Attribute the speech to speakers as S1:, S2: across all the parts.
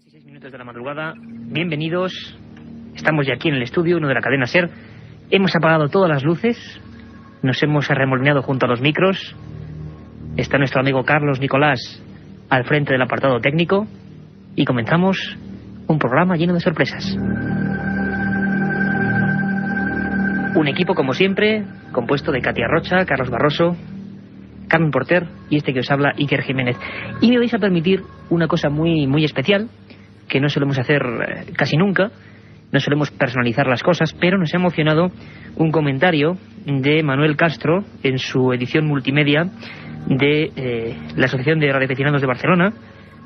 S1: 3:06 de la madrugada, bienvenidos. Estamos ya aquí en el estudio, uno de la cadena SER. Hemos apagado todas las luces, nos hemos arremolinado junto a los micros. Está nuestro amigo Carlos Nicolás al frente del apartado técnico y comenzamos un programa lleno de sorpresas. Un equipo, como siempre, compuesto de Katia Rocha, Carlos Barroso, Carmen Porter y este que os habla, Iker Jiménez. Y me vais a permitir una cosa muy especial, que no solemos hacer casi nunca. No solemos personalizar las cosas, pero nos ha emocionado un comentario de Manuel Castro en su edición multimedia de la Asociación de Radioaficionados de Barcelona.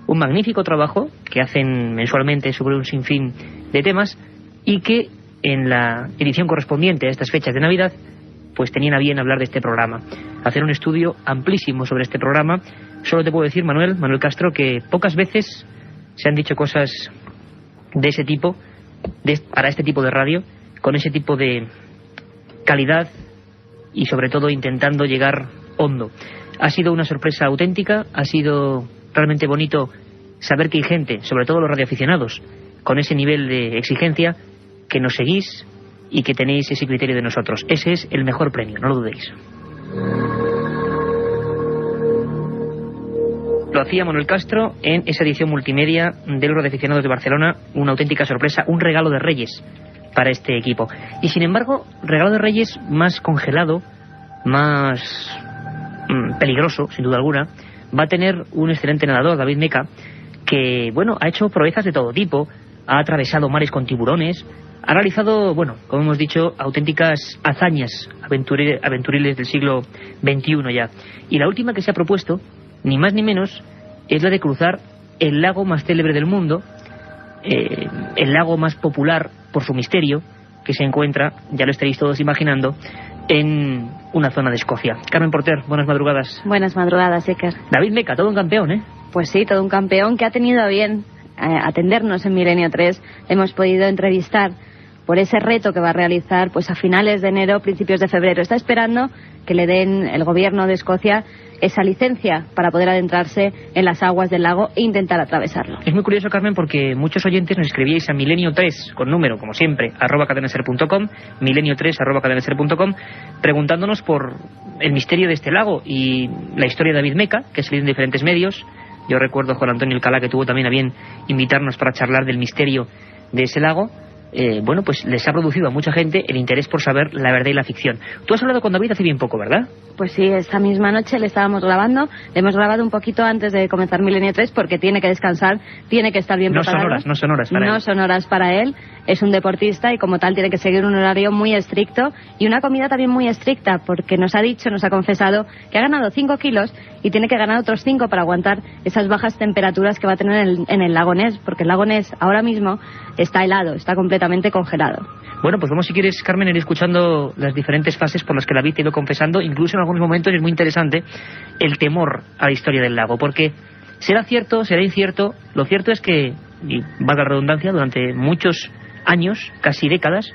S1: Un magnífico trabajo que hacen mensualmente sobre un sinfín de temas y que en la edición correspondiente a estas fechas de Navidad pues tenían a bien hablar de este programa, hacer un estudio amplísimo sobre este programa. Solo te puedo decir, Manuel Castro, que pocas veces se han dicho cosas de ese tipo, para este tipo de radio, con ese tipo de calidad y sobre todo intentando llegar hondo. Ha sido una sorpresa auténtica, ha sido realmente bonito saber que hay gente, sobre todo los radioaficionados, con ese nivel de exigencia, que nos seguís y que tenéis ese criterio de nosotros. Ese es el mejor premio, no lo dudéis. Lo hacía Manuel Castro en esa edición multimedia de los radioaficionados de Barcelona, una auténtica sorpresa, un regalo de Reyes para este equipo. Y sin embargo, regalo de Reyes más congelado, más peligroso, sin duda alguna, va a tener un excelente nadador, David Meca, que, bueno, ha hecho proezas de todo tipo, ha atravesado mares con tiburones, ha realizado, bueno, como hemos dicho, auténticas hazañas aventuriles del siglo XXI ya. Y la última que se ha propuesto, ni más ni menos, es la de cruzar el lago más célebre del mundo, el lago más popular por su misterio, que se encuentra, ya lo estaréis todos imaginando, en una zona de Escocia. Carmen Porter, buenas madrugadas.
S2: Buenas madrugadas, Iker.
S1: David Meca, todo un campeón, ¿eh?
S2: Pues sí, todo un campeón que ha tenido a bien atendernos en Milenio 3. Hemos podido entrevistar por ese reto que va a realizar pues a finales de enero, principios de febrero. Está esperando que le den el gobierno de Escocia esa licencia para poder adentrarse en las aguas del lago e intentar atravesarlo.
S1: Es muy curioso, Carmen, porque muchos oyentes nos escribíais a milenio3, con número, como siempre, @cadenaser.com, milenio3 @cadenaser.com, preguntándonos por el misterio de este lago y la historia de David Meca, que ha salido en diferentes medios. Yo recuerdo a Juan Antonio Alcalá, que tuvo también a bien invitarnos para charlar del misterio de ese lago. Bueno, pues les ha producido a mucha gente el interés por saber la verdad y la ficción. Tú has hablado con David hace bien poco, ¿verdad?
S2: Pues sí, esta misma noche le estábamos grabando. Le hemos grabado un poquito antes de comenzar Milenio 3 porque tiene que descansar, tiene que estar bien preparado.
S1: No son horas para él.
S2: No son horas para él. Es un deportista y como tal tiene que seguir un horario muy estricto y una comida también muy estricta, porque nos ha confesado que ha ganado 5 kilos y tiene que ganar otros 5 para aguantar esas bajas temperaturas que va a tener en el lago Ness, porque el lago Ness ahora mismo está helado, está completamente congelado.
S1: Bueno, pues vamos, si quieres, Carmen, ir escuchando las diferentes fases por las que David te ha ido confesando. Incluso en algunos momentos es muy interesante el temor a la historia del lago, porque será cierto, será incierto. Lo cierto es que, y valga la redundancia, durante muchos años, casi décadas,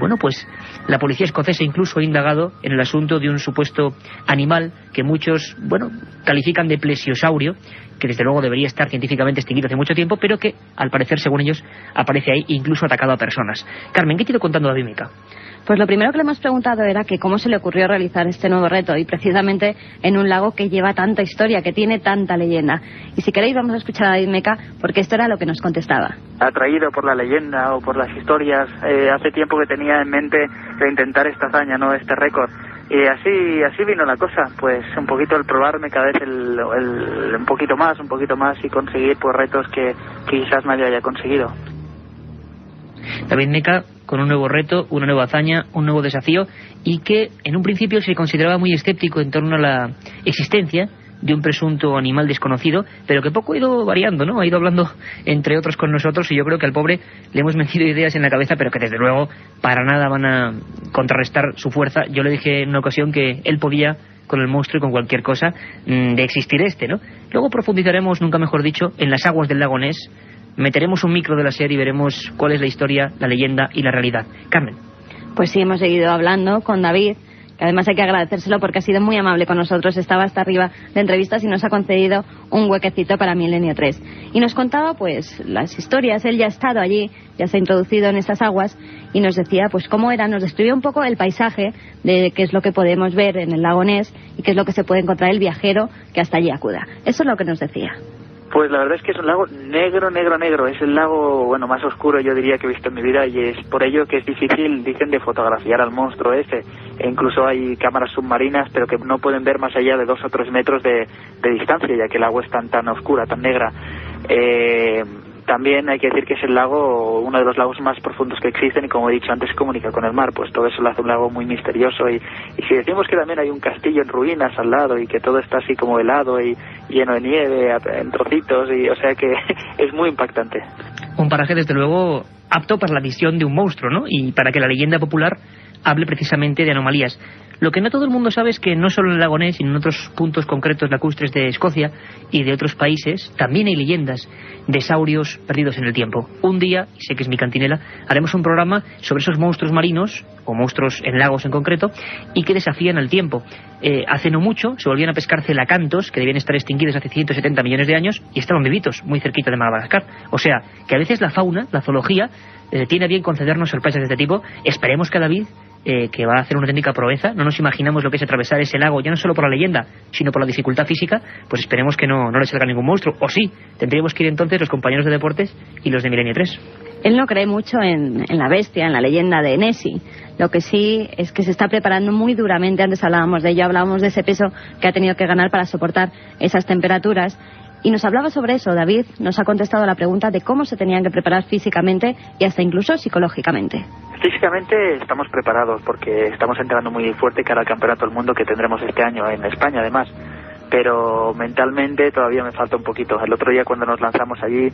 S1: bueno, pues la policía escocesa incluso ha indagado en el asunto de un supuesto animal que muchos, bueno, califican de plesiosaurio, que desde luego debería estar científicamente extinguido hace mucho tiempo, pero que al parecer, según ellos, aparece ahí, incluso atacado a personas. Carmen, ¿qué te ha ido contando David Meca?
S2: Pues lo primero que le hemos preguntado era que cómo se le ocurrió realizar este nuevo reto, y precisamente en un lago que lleva tanta historia, que tiene tanta leyenda. Y si queréis vamos a escuchar a David Meca, porque esto era lo que nos contestaba.
S3: Atraído por la leyenda o por las historias, hace tiempo que tenía en mente de intentar esta hazaña, ¿no? Este récord. Y así vino la cosa, pues un poquito el probarme cada vez un poquito más y conseguir pues retos que quizás nadie haya conseguido.
S1: David Meca con un nuevo reto, una nueva hazaña, un nuevo desafío, y que en un principio se consideraba muy escéptico en torno a la existencia de un presunto animal desconocido, pero que poco ha ido variando, ¿no? Ha ido hablando entre otros con nosotros, y yo creo que al pobre le hemos metido ideas en la cabeza, pero que desde luego para nada van a contrarrestar su fuerza. Yo le dije en una ocasión que él podía con el monstruo y con cualquier cosa de existir ¿no? Luego profundizaremos, nunca mejor dicho, en las aguas del lago Ness. Meteremos un micro de la serie y veremos cuál es la historia, la leyenda y la realidad. Carmen.
S2: Pues sí, hemos seguido hablando con David, que además hay que agradecérselo porque ha sido muy amable con nosotros, estaba hasta arriba de entrevistas y nos ha concedido un huequecito para Milenio 3. Y nos contaba pues las historias, él ya ha estado allí, ya se ha introducido en estas aguas y nos decía pues cómo era, nos describió un poco el paisaje de qué es lo que podemos ver en el lago Ness y qué es lo que se puede encontrar el viajero que hasta allí acuda. Eso es lo que nos decía.
S3: Pues la verdad es que es un lago negro, negro, negro. Es el lago, bueno, más oscuro yo diría que he visto en mi vida y es por ello que es difícil, dicen, de fotografiar al monstruo ese. E incluso hay cámaras submarinas, pero que no pueden ver más allá de 2 o 3 metros de distancia, ya que el agua es tan oscura, tan negra. También hay que decir que es el lago, uno de los lagos más profundos que existen y, como he dicho antes, se comunica con el mar, pues todo eso lo hace un lago muy misterioso y si decimos que también hay un castillo en ruinas al lado y que todo está así como helado y lleno de nieve en trocitos, y o sea que es muy impactante.
S1: Un paraje desde luego apto para la visión de un monstruo, ¿no? Y para que la leyenda popular hable precisamente de anomalías. Lo que no todo el mundo sabe es que no solo en el lago Ness, sino en otros puntos concretos lacustres de Escocia y de otros países, también hay leyendas de saurios perdidos en el tiempo. Un día, y sé que es mi cantinela, haremos un programa sobre esos monstruos marinos, o monstruos en lagos en concreto, y que desafían al tiempo. Hace no mucho se volvían a pescar celacantos, que debían estar extinguidos hace 170 millones de años, y estaban vivitos, muy cerquita de Madagascar. O sea, que a veces la fauna, la zoología, tiene a bien concedernos sorpresas de este tipo. Esperemos que David, que va a hacer una auténtica proeza, no nos imaginamos lo que es atravesar ese lago, ya no solo por la leyenda, sino por la dificultad física, pues esperemos que no le salga ningún monstruo. O sí, tendríamos que ir entonces los compañeros de deportes y los de Milenio 3.
S2: Él no cree mucho en la bestia, en la leyenda de Nessie. Lo que sí es que se está preparando muy duramente. Antes hablábamos de ello, hablábamos de ese peso que ha tenido que ganar para soportar esas temperaturas. Y nos hablaba sobre eso. David nos ha contestado a la pregunta de cómo se tenían que preparar físicamente y hasta incluso psicológicamente.
S3: Físicamente estamos preparados porque estamos entrando muy fuerte cara al Campeonato del Mundo que tendremos este año en España, además. Pero mentalmente todavía me falta un poquito. El otro día cuando nos lanzamos allí,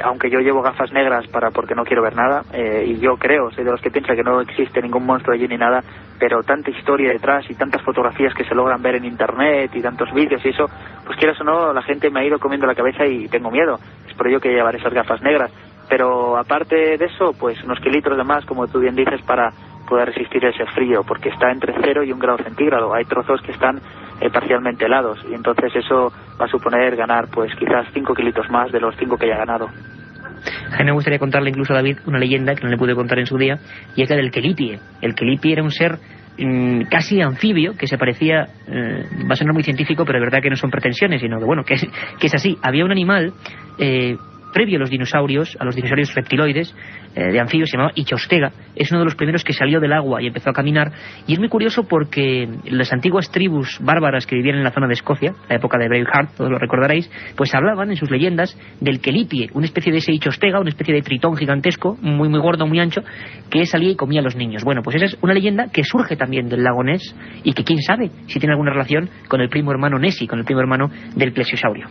S3: aunque yo llevo gafas negras porque no quiero ver nada, y yo soy de los que piensa que no existe ningún monstruo allí ni nada, pero tanta historia detrás y tantas fotografías que se logran ver en internet y tantos vídeos y eso, pues quieras o no, la gente me ha ido comiendo la cabeza y tengo miedo. Es por ello que llevaré esas gafas negras. Pero aparte de eso, pues unos kilitos de más, como tú bien dices, para poder resistir ese frío, porque está entre 0 y 1 grado centígrado. Hay trozos que están parcialmente helados y entonces eso va a suponer ganar pues quizás 5 kilitos más de los 5 que ya ha ganado.
S1: A mí me gustaría contarle incluso a David una leyenda que no le pude contar en su día, y es la del Kelipie. El Kelipie era un ser casi anfibio que se parecía, va a sonar muy científico, pero de verdad que no son pretensiones, sino que bueno, que es así. Había un animal previo a los dinosaurios reptiloides, de anfibios, se llamaba Ichostega. Es uno de los primeros que salió del agua y empezó a caminar, y es muy curioso porque las antiguas tribus bárbaras que vivían en la zona de Escocia, la época de Braveheart, todos lo recordaréis, pues hablaban en sus leyendas del Kelipie, una especie de ese Ichostega, una especie de tritón gigantesco, muy muy gordo, muy ancho, que salía y comía a los niños. Bueno, pues esa es una leyenda que surge también del lago Ness, y que quién sabe si tiene alguna relación con el primo hermano Nessie, con el primo hermano del plesiosaurio.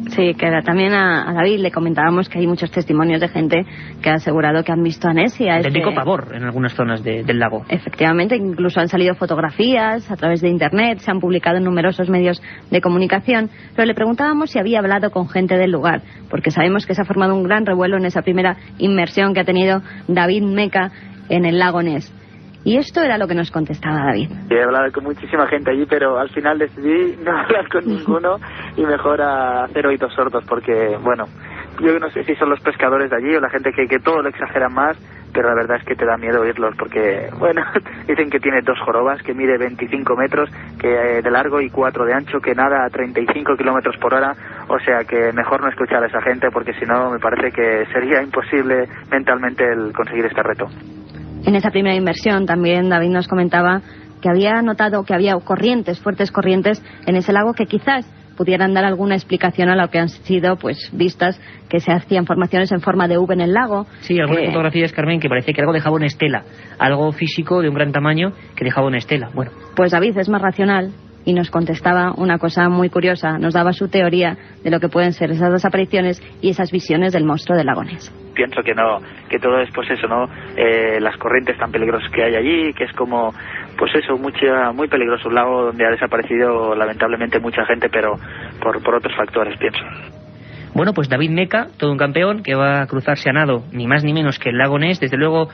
S2: Sí, que también a David le comentábamos que hay muchos testimonios de gente que ha asegurado que han visto a Nessie.
S1: Auténtico pavor en algunas zonas del lago.
S2: Efectivamente, incluso han salido fotografías a través de internet, se han publicado en numerosos medios de comunicación, pero le preguntábamos si había hablado con gente del lugar, porque sabemos que se ha formado un gran revuelo en esa primera inmersión que ha tenido David Meca en el lago Ness. Y esto era lo que nos contestaba David.
S3: He hablado con muchísima gente allí, pero al final decidí no hablar con ninguno y mejor hacer oídos sordos, porque, bueno, yo no sé si son los pescadores de allí o la gente que todo lo exagera más, pero la verdad es que te da miedo oírlos, porque, bueno, dicen que tiene 2 jorobas, que mide 25 metros de largo y 4 de ancho, que nada a 35 kilómetros por hora, o sea que mejor no escuchar a esa gente, porque si no me parece que sería imposible mentalmente el conseguir este reto.
S2: En esa primera inmersión también David nos comentaba que había notado que había fuertes corrientes en ese lago que quizás pudieran dar alguna explicación a lo que han sido pues vistas que se hacían formaciones en forma de V en el lago.
S1: Sí, algunas fotografías, Carmen, que parece que algo dejaba una estela, algo físico de un gran tamaño que dejaba una estela. Bueno,
S2: pues David es más racional y nos contestaba una cosa muy curiosa, nos daba su teoría de lo que pueden ser esas 2 apariciones y esas visiones del monstruo del lago Ness.
S3: Pienso que no, que todo es pues eso, ¿no? Las corrientes tan peligrosas que hay allí, que es como, pues eso, muy peligroso, un lago donde ha desaparecido lamentablemente mucha gente, pero por otros factores, pienso.
S1: Bueno, pues David Meca, todo un campeón, que va a cruzarse a nado, ni más ni menos que el lago Ness, desde luego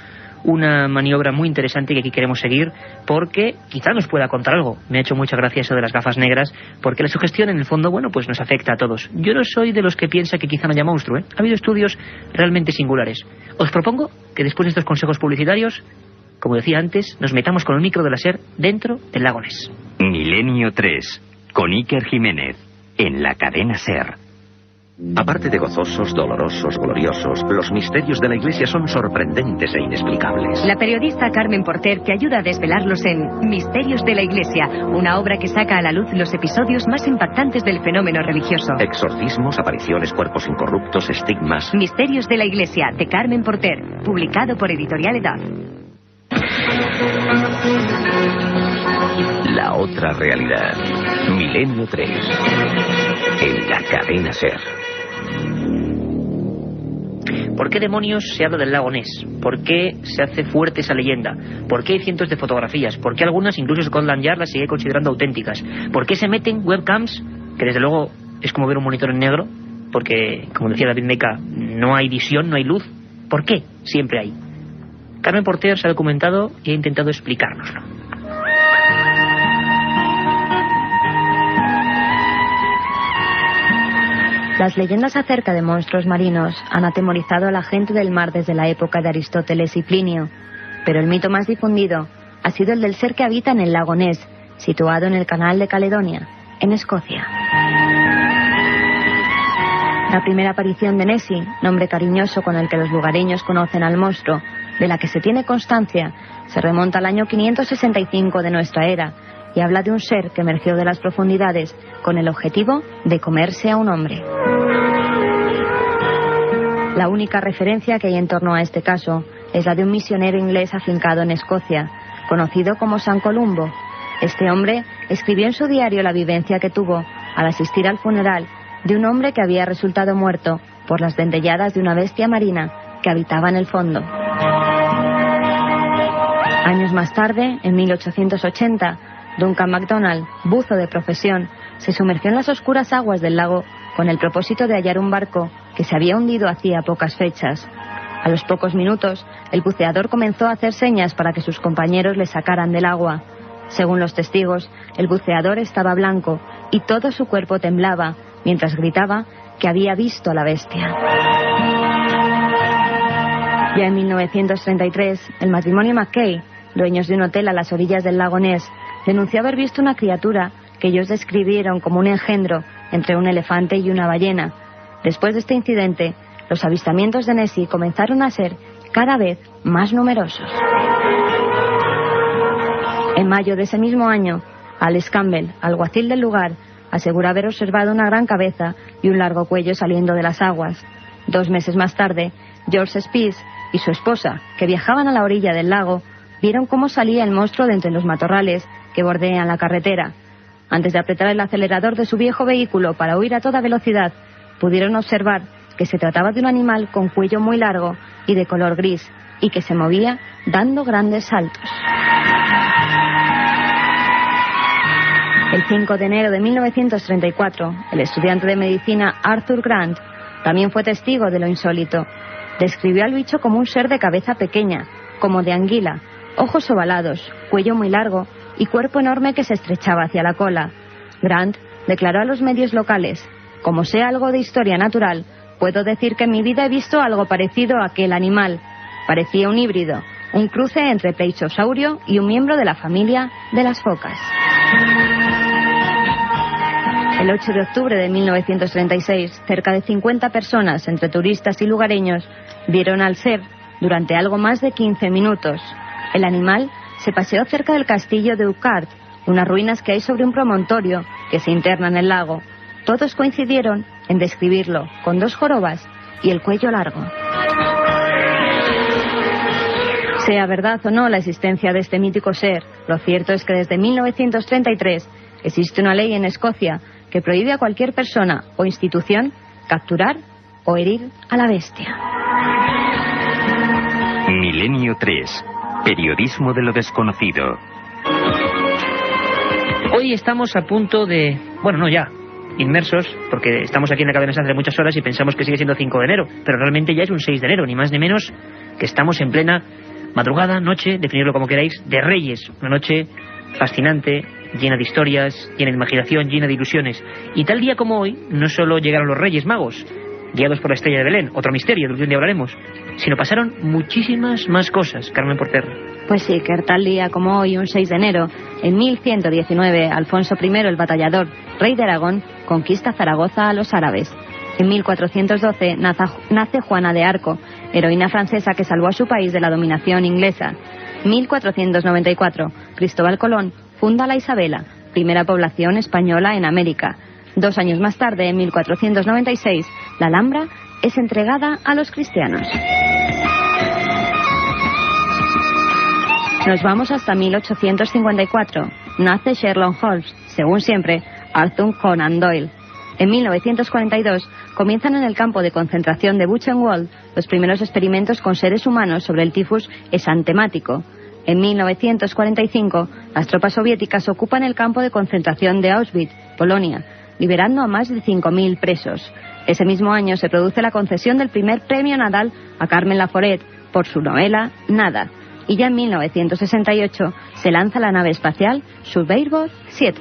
S1: una maniobra muy interesante que aquí queremos seguir porque quizá nos pueda contar algo. Me ha hecho mucha gracia eso de las gafas negras, porque la sugestión en el fondo, bueno, pues nos afecta a todos. Yo no soy de los que piensa que quizá no haya monstruo, ¿eh? Ha habido estudios realmente singulares. Os propongo que después de estos consejos publicitarios, como decía antes, nos metamos con el micro de la SER dentro del lago Ness.
S4: Milenio 3, con Iker Jiménez, en la cadena SER.
S5: Aparte de gozosos, dolorosos, gloriosos, los misterios de la Iglesia son sorprendentes e inexplicables.
S6: La periodista Carmen Porter te ayuda a desvelarlos en Misterios de la Iglesia, una obra que saca a la luz los episodios más impactantes del fenómeno religioso.
S5: Exorcismos, apariciones, cuerpos incorruptos, estigmas.
S6: Misterios de la Iglesia, de Carmen Porter, publicado por Editorial Edad.
S5: La otra realidad. Milenio 3. En la cadena SER.
S1: ¿Por qué demonios se habla del lago Ness? ¿Por qué se hace fuerte esa leyenda? ¿Por qué hay cientos de fotografías? ¿Por qué algunas, incluso Scotland Yard, las sigue considerando auténticas? ¿Por qué se meten webcams, que desde luego es como ver un monitor en negro? Porque, como decía David Meca, no hay visión, no hay luz. ¿Por qué? Siempre hay. Carmen Porter se ha documentado y ha intentado explicárnoslo.
S2: Las leyendas acerca de monstruos marinos han atemorizado a la gente del mar desde la época de Aristóteles y Plinio, pero el mito más difundido ha sido el del ser que habita en el lago Ness, situado en el canal de Caledonia, en Escocia. La primera aparición de Nessie, nombre cariñoso con el que los lugareños conocen al monstruo, de la que se tiene constancia, se remonta al año 565 de nuestra era y habla de un ser que emergió de las profundidades con el objetivo de comerse a un hombre. La única referencia que hay en torno a este caso es la de un misionero inglés afincado en Escocia, conocido como San Columbo. Este hombre escribió en su diario la vivencia que tuvo al asistir al funeral de un hombre que había resultado muerto por las dentelladas de una bestia marina que habitaba en el fondo. Años más tarde, en 1880, Duncan MacDonald, buzo de profesión, se sumergió en las oscuras aguas del lago con el propósito de hallar un barco que se había hundido hacía pocas fechas. A los pocos minutos, el buceador comenzó a hacer señas para que sus compañeros le sacaran del agua. Según los testigos, el buceador estaba blanco y todo su cuerpo temblaba mientras gritaba que había visto a la bestia. Ya en 1933, el matrimonio McKay, dueños de un hotel a las orillas del lago Ness, denunció haber visto una criatura que ellos describieron como un engendro entre un elefante y una ballena. Después de este incidente, los avistamientos de Nessie comenzaron a ser cada vez más numerosos. En mayo de ese mismo año, Alex Campbell, alguacil del lugar, asegura haber observado una gran cabeza y un largo cuello saliendo de las aguas. 2 meses más tarde, George Spies y su esposa, que viajaban a la orilla del lago, vieron cómo salía el monstruo de entre los matorrales que bordean la carretera. Antes de apretar el acelerador de su viejo vehículo para huir a toda velocidad, pudieron observar que se trataba de un animal con cuello muy largo y de color gris, y que se movía dando grandes saltos. El 5 de enero de 1934, el estudiante de medicina Arthur Grant también fue testigo de lo insólito. Describió al bicho como un ser de cabeza pequeña, como de anguila, ojos ovalados, cuello muy largo y cuerpo enorme que se estrechaba hacia la cola. Grant declaró a los medios locales: como sé algo de historia natural, puedo decir que en mi vida he visto algo parecido a aquel animal. Parecía un híbrido, un cruce entre pleiosaurio y un miembro de la familia de las focas. El 8 de octubre de 1936, cerca de 50 personas, entre turistas y lugareños, vieron al ser durante algo más de 15 minutos. El animal se paseó cerca del castillo de Ucart, unas ruinas que hay sobre un promontorio que se interna en el lago. Todos coincidieron en describirlo con 2 jorobas y el cuello largo. Sea verdad o no la existencia de este mítico ser, lo cierto es que desde 1933 existe una ley en Escocia que prohíbe a cualquier persona o institución capturar o herir a la bestia.
S4: Milenio 3. Periodismo de lo desconocido.
S1: Hoy estamos a punto de... Bueno, no ya, inmersos, porque estamos aquí en la cadena SER hace muchas horas y pensamos que sigue siendo 5 de enero, pero realmente ya es un 6 de enero, ni más ni menos que estamos en plena madrugada, noche, definirlo como queráis, de Reyes. Una noche fascinante, llena de historias, llena de imaginación, llena de ilusiones. Y tal día como hoy, no solo llegaron los Reyes Magos, guiados por la estrella de Belén, otro misterio del que un día hablaremos, sino pasaron muchísimas más cosas, Carmen Porter.
S2: Pues sí, que tal día como hoy, un 6 de enero, en 1119, Alfonso I, el batallador, rey de Aragón, conquista Zaragoza a los árabes. En 1412 nace Juana de Arco, heroína francesa que salvó a su país de la dominación inglesa. 1494, Cristóbal Colón funda la Isabela, primera población española en América. 2 años más tarde, en 1496, la Alhambra es entregada a los cristianos. Nos vamos hasta 1854. Nace Sherlock Holmes, según siempre, Arthur Conan Doyle. En 1942 comienzan en el campo de concentración de Buchenwald los primeros experimentos con seres humanos sobre el tifus exantemático. En 1945 las tropas soviéticas ocupan el campo de concentración de Auschwitz, Polonia, liberando a más de 5.000 presos. Ese mismo año se produce la concesión del primer premio Nadal a Carmen Laforet por su novela Nada. Y ya en 1968 se lanza la nave espacial Surveyor 7.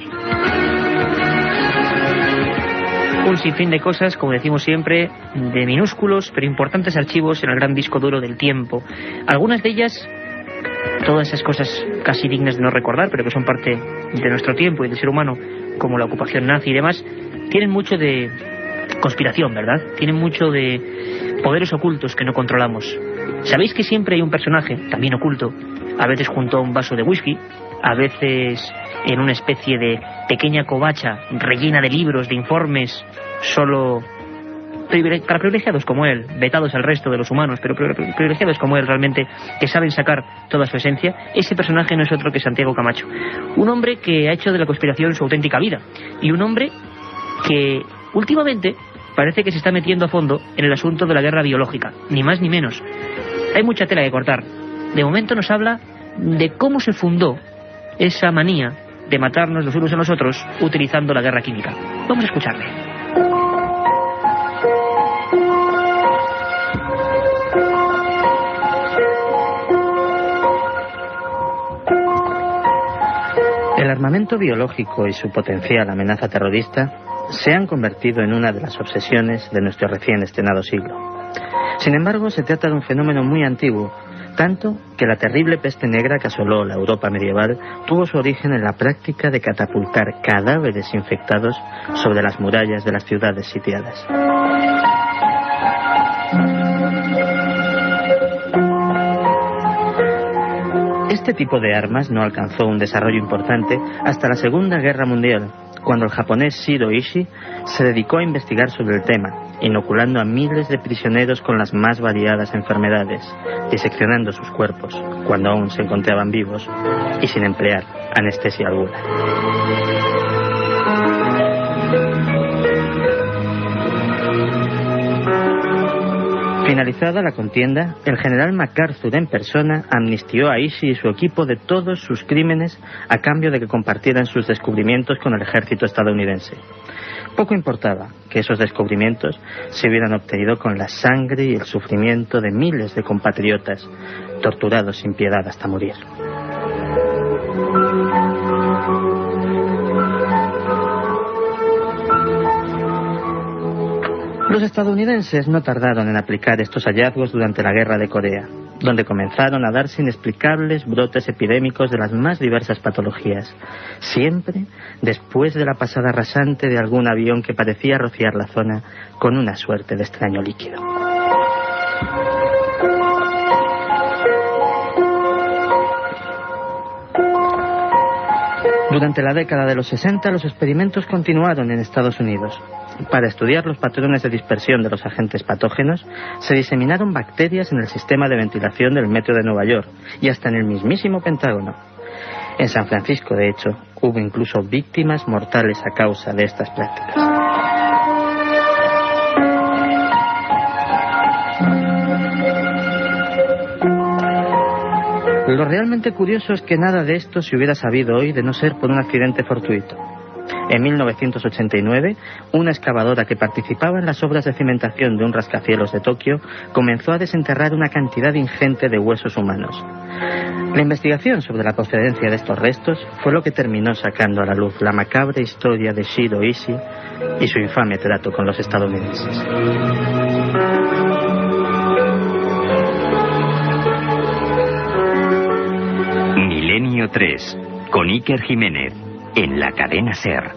S1: Un sinfín de cosas, como decimos siempre, de minúsculos pero importantes archivos en el gran disco duro del tiempo. Algunas de ellas, todas esas cosas casi dignas de no recordar, pero que son parte de nuestro tiempo y del ser humano, como la ocupación nazi y demás, tienen mucho de conspiración, ¿verdad? Tienen mucho de poderes ocultos que no controlamos. Sabéis que siempre hay un personaje, también oculto, a veces junto a un vaso de whisky, a veces en una especie de pequeña covacha rellena de libros, de informes, solo para privilegiados como él, vetados al resto de los humanos, pero privilegiados como él realmente, que saben sacar toda su esencia. Ese personaje no es otro que Santiago Camacho, un hombre que ha hecho de la conspiración su auténtica vida, y un hombre que últimamente parece que se está metiendo a fondo en el asunto de la guerra biológica, ni más ni menos. Hay mucha tela que cortar. De momento nos habla de cómo se fundó esa manía de matarnos los unos a los otros utilizando la guerra química. Vamos a escucharle.
S7: El armamento biológico y su potencial amenaza terrorista se han convertido en una de las obsesiones de nuestro recién estrenado siglo. Sin embargo, se trata de un fenómeno muy antiguo, tanto que la terrible peste negra que asoló la Europa medieval tuvo su origen en la práctica de catapultar cadáveres infectados sobre las murallas de las ciudades sitiadas. Este tipo de armas no alcanzó un desarrollo importante hasta la Segunda Guerra Mundial, cuando el japonés Shiro Ishii se dedicó a investigar sobre el tema, inoculando a miles de prisioneros con las más variadas enfermedades, diseccionando sus cuerpos cuando aún se encontraban vivos y sin emplear anestesia alguna. Finalizada la contienda, el general MacArthur en persona amnistió a Ishii y su equipo de todos sus crímenes a cambio de que compartieran sus descubrimientos con el ejército estadounidense. Poco importaba que esos descubrimientos se hubieran obtenido con la sangre y el sufrimiento de miles de compatriotas torturados sin piedad hasta morir. Los estadounidenses no tardaron en aplicar estos hallazgos durante la Guerra de Corea, donde comenzaron a darse inexplicables brotes epidémicos de las más diversas patologías, siempre después de la pasada rasante de algún avión que parecía rociar la zona con una suerte de extraño líquido. Durante la década de los 60, los experimentos continuaron en Estados Unidos. Para estudiar los patrones de dispersión de los agentes patógenos, se diseminaron bacterias en el sistema de ventilación del metro de Nueva York y hasta en el mismísimo Pentágono. En San Francisco, de hecho, hubo incluso víctimas mortales a causa de estas prácticas. Lo realmente curioso es que nada de esto se hubiera sabido hoy de no ser por un accidente fortuito. En 1989, una excavadora que participaba en las obras de cimentación de un rascacielos de Tokio comenzó a desenterrar una cantidad ingente de huesos humanos. La investigación sobre la procedencia de estos restos fue lo que terminó sacando a la luz la macabra historia de Shiro Ishii y su infame trato con los estadounidenses.
S4: Milenio 3, con Iker Jiménez, en la cadena SER.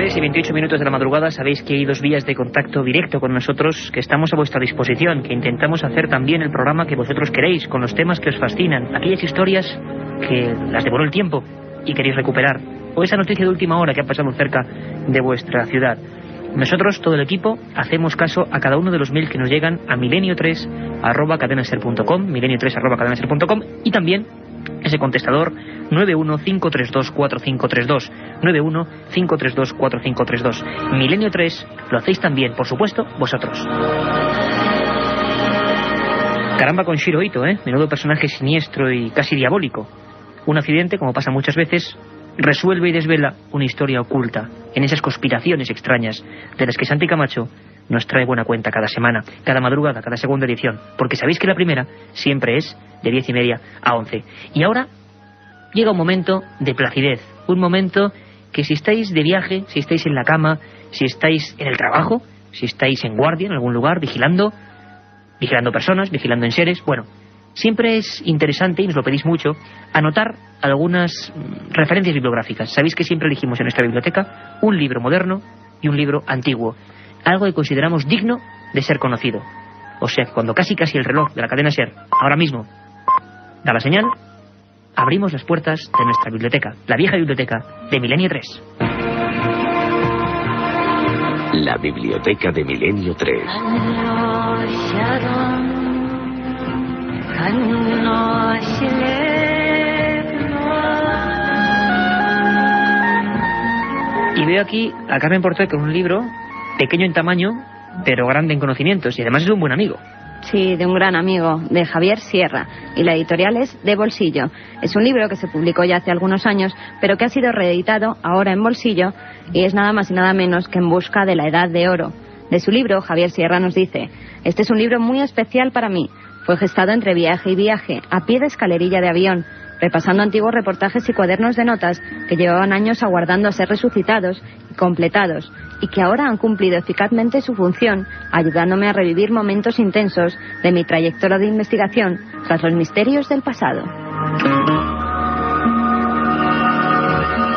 S1: Y 28 minutos de la madrugada. Sabéis que hay 2 vías de contacto directo con nosotros, que estamos a vuestra disposición, que intentamos hacer también el programa que vosotros queréis, con los temas que os fascinan, aquellas historias que las devoró el tiempo y queréis recuperar, o esa noticia de última hora que ha pasado cerca de vuestra ciudad. Nosotros, todo el equipo, hacemos caso a cada uno de los mails que nos llegan a milenio3@cadenaser.com, milenio3@cadenaser.com, y también ese contestador 915324532, 915324532. Milenio 3 lo hacéis también, por supuesto, vosotros. Caramba con Shiro Ito, menudo personaje siniestro y casi diabólico. Un accidente, como pasa muchas veces, resuelve y desvela una historia oculta en esas conspiraciones extrañas de las que Santi Camacho nos trae buena cuenta cada semana, cada madrugada, cada segunda edición, porque sabéis que la primera siempre es de 10:30 a 11. Y ahora llega un momento de placidez, un momento que si estáis de viaje, si estáis en la cama, si estáis en el trabajo, si estáis en guardia en algún lugar, vigilando personas, vigilando enseres, bueno, siempre es interesante, y nos lo pedís mucho, anotar algunas referencias bibliográficas. Sabéis que siempre elegimos en nuestra biblioteca un libro moderno y un libro antiguo, algo que consideramos digno de ser conocido. O sea, cuando casi el reloj de la cadena SER ahora mismo da la señal, abrimos las puertas de nuestra biblioteca, la vieja biblioteca de Milenio 3.
S5: La biblioteca de Milenio 3.
S1: Y veo aquí a Carmen Porter con un libro pequeño en tamaño, pero grande en conocimientos, y además es un buen amigo.
S2: Sí, de un gran amigo, de Javier Sierra, y la editorial es De Bolsillo. Es un libro que se publicó ya hace algunos años, pero que ha sido reeditado ahora en bolsillo, y es nada más y nada menos que En busca de la Edad de Oro. De su libro, Javier Sierra nos dice: este es un libro muy especial para mí. Fue gestado entre viaje y viaje, a pie de escalerilla de avión, repasando antiguos reportajes y cuadernos de notas que llevaban años aguardando a ser resucitados y completados, y que ahora han cumplido eficazmente su función, ayudándome a revivir momentos intensos de mi trayectoria de investigación tras los misterios del pasado.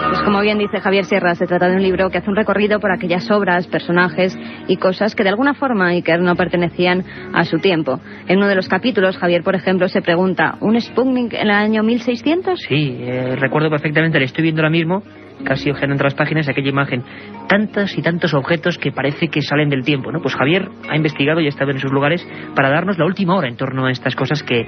S2: Pues como bien dice Javier Sierra, se trata de un libro que hace un recorrido por aquellas obras, personajes y cosas que de alguna forma Iker no pertenecían a su tiempo. En uno de los capítulos, Javier, por ejemplo, se pregunta: ¿un Sputnik en el año 1600?
S1: Sí, recuerdo perfectamente, le estoy viendo ahora mismo, casi ojeando entre las páginas, aquella imagen. Tantos y tantos objetos que parece que salen del tiempo, ¿no? Pues Javier ha investigado y ha estado en esos lugares para darnos la última hora en torno a estas cosas que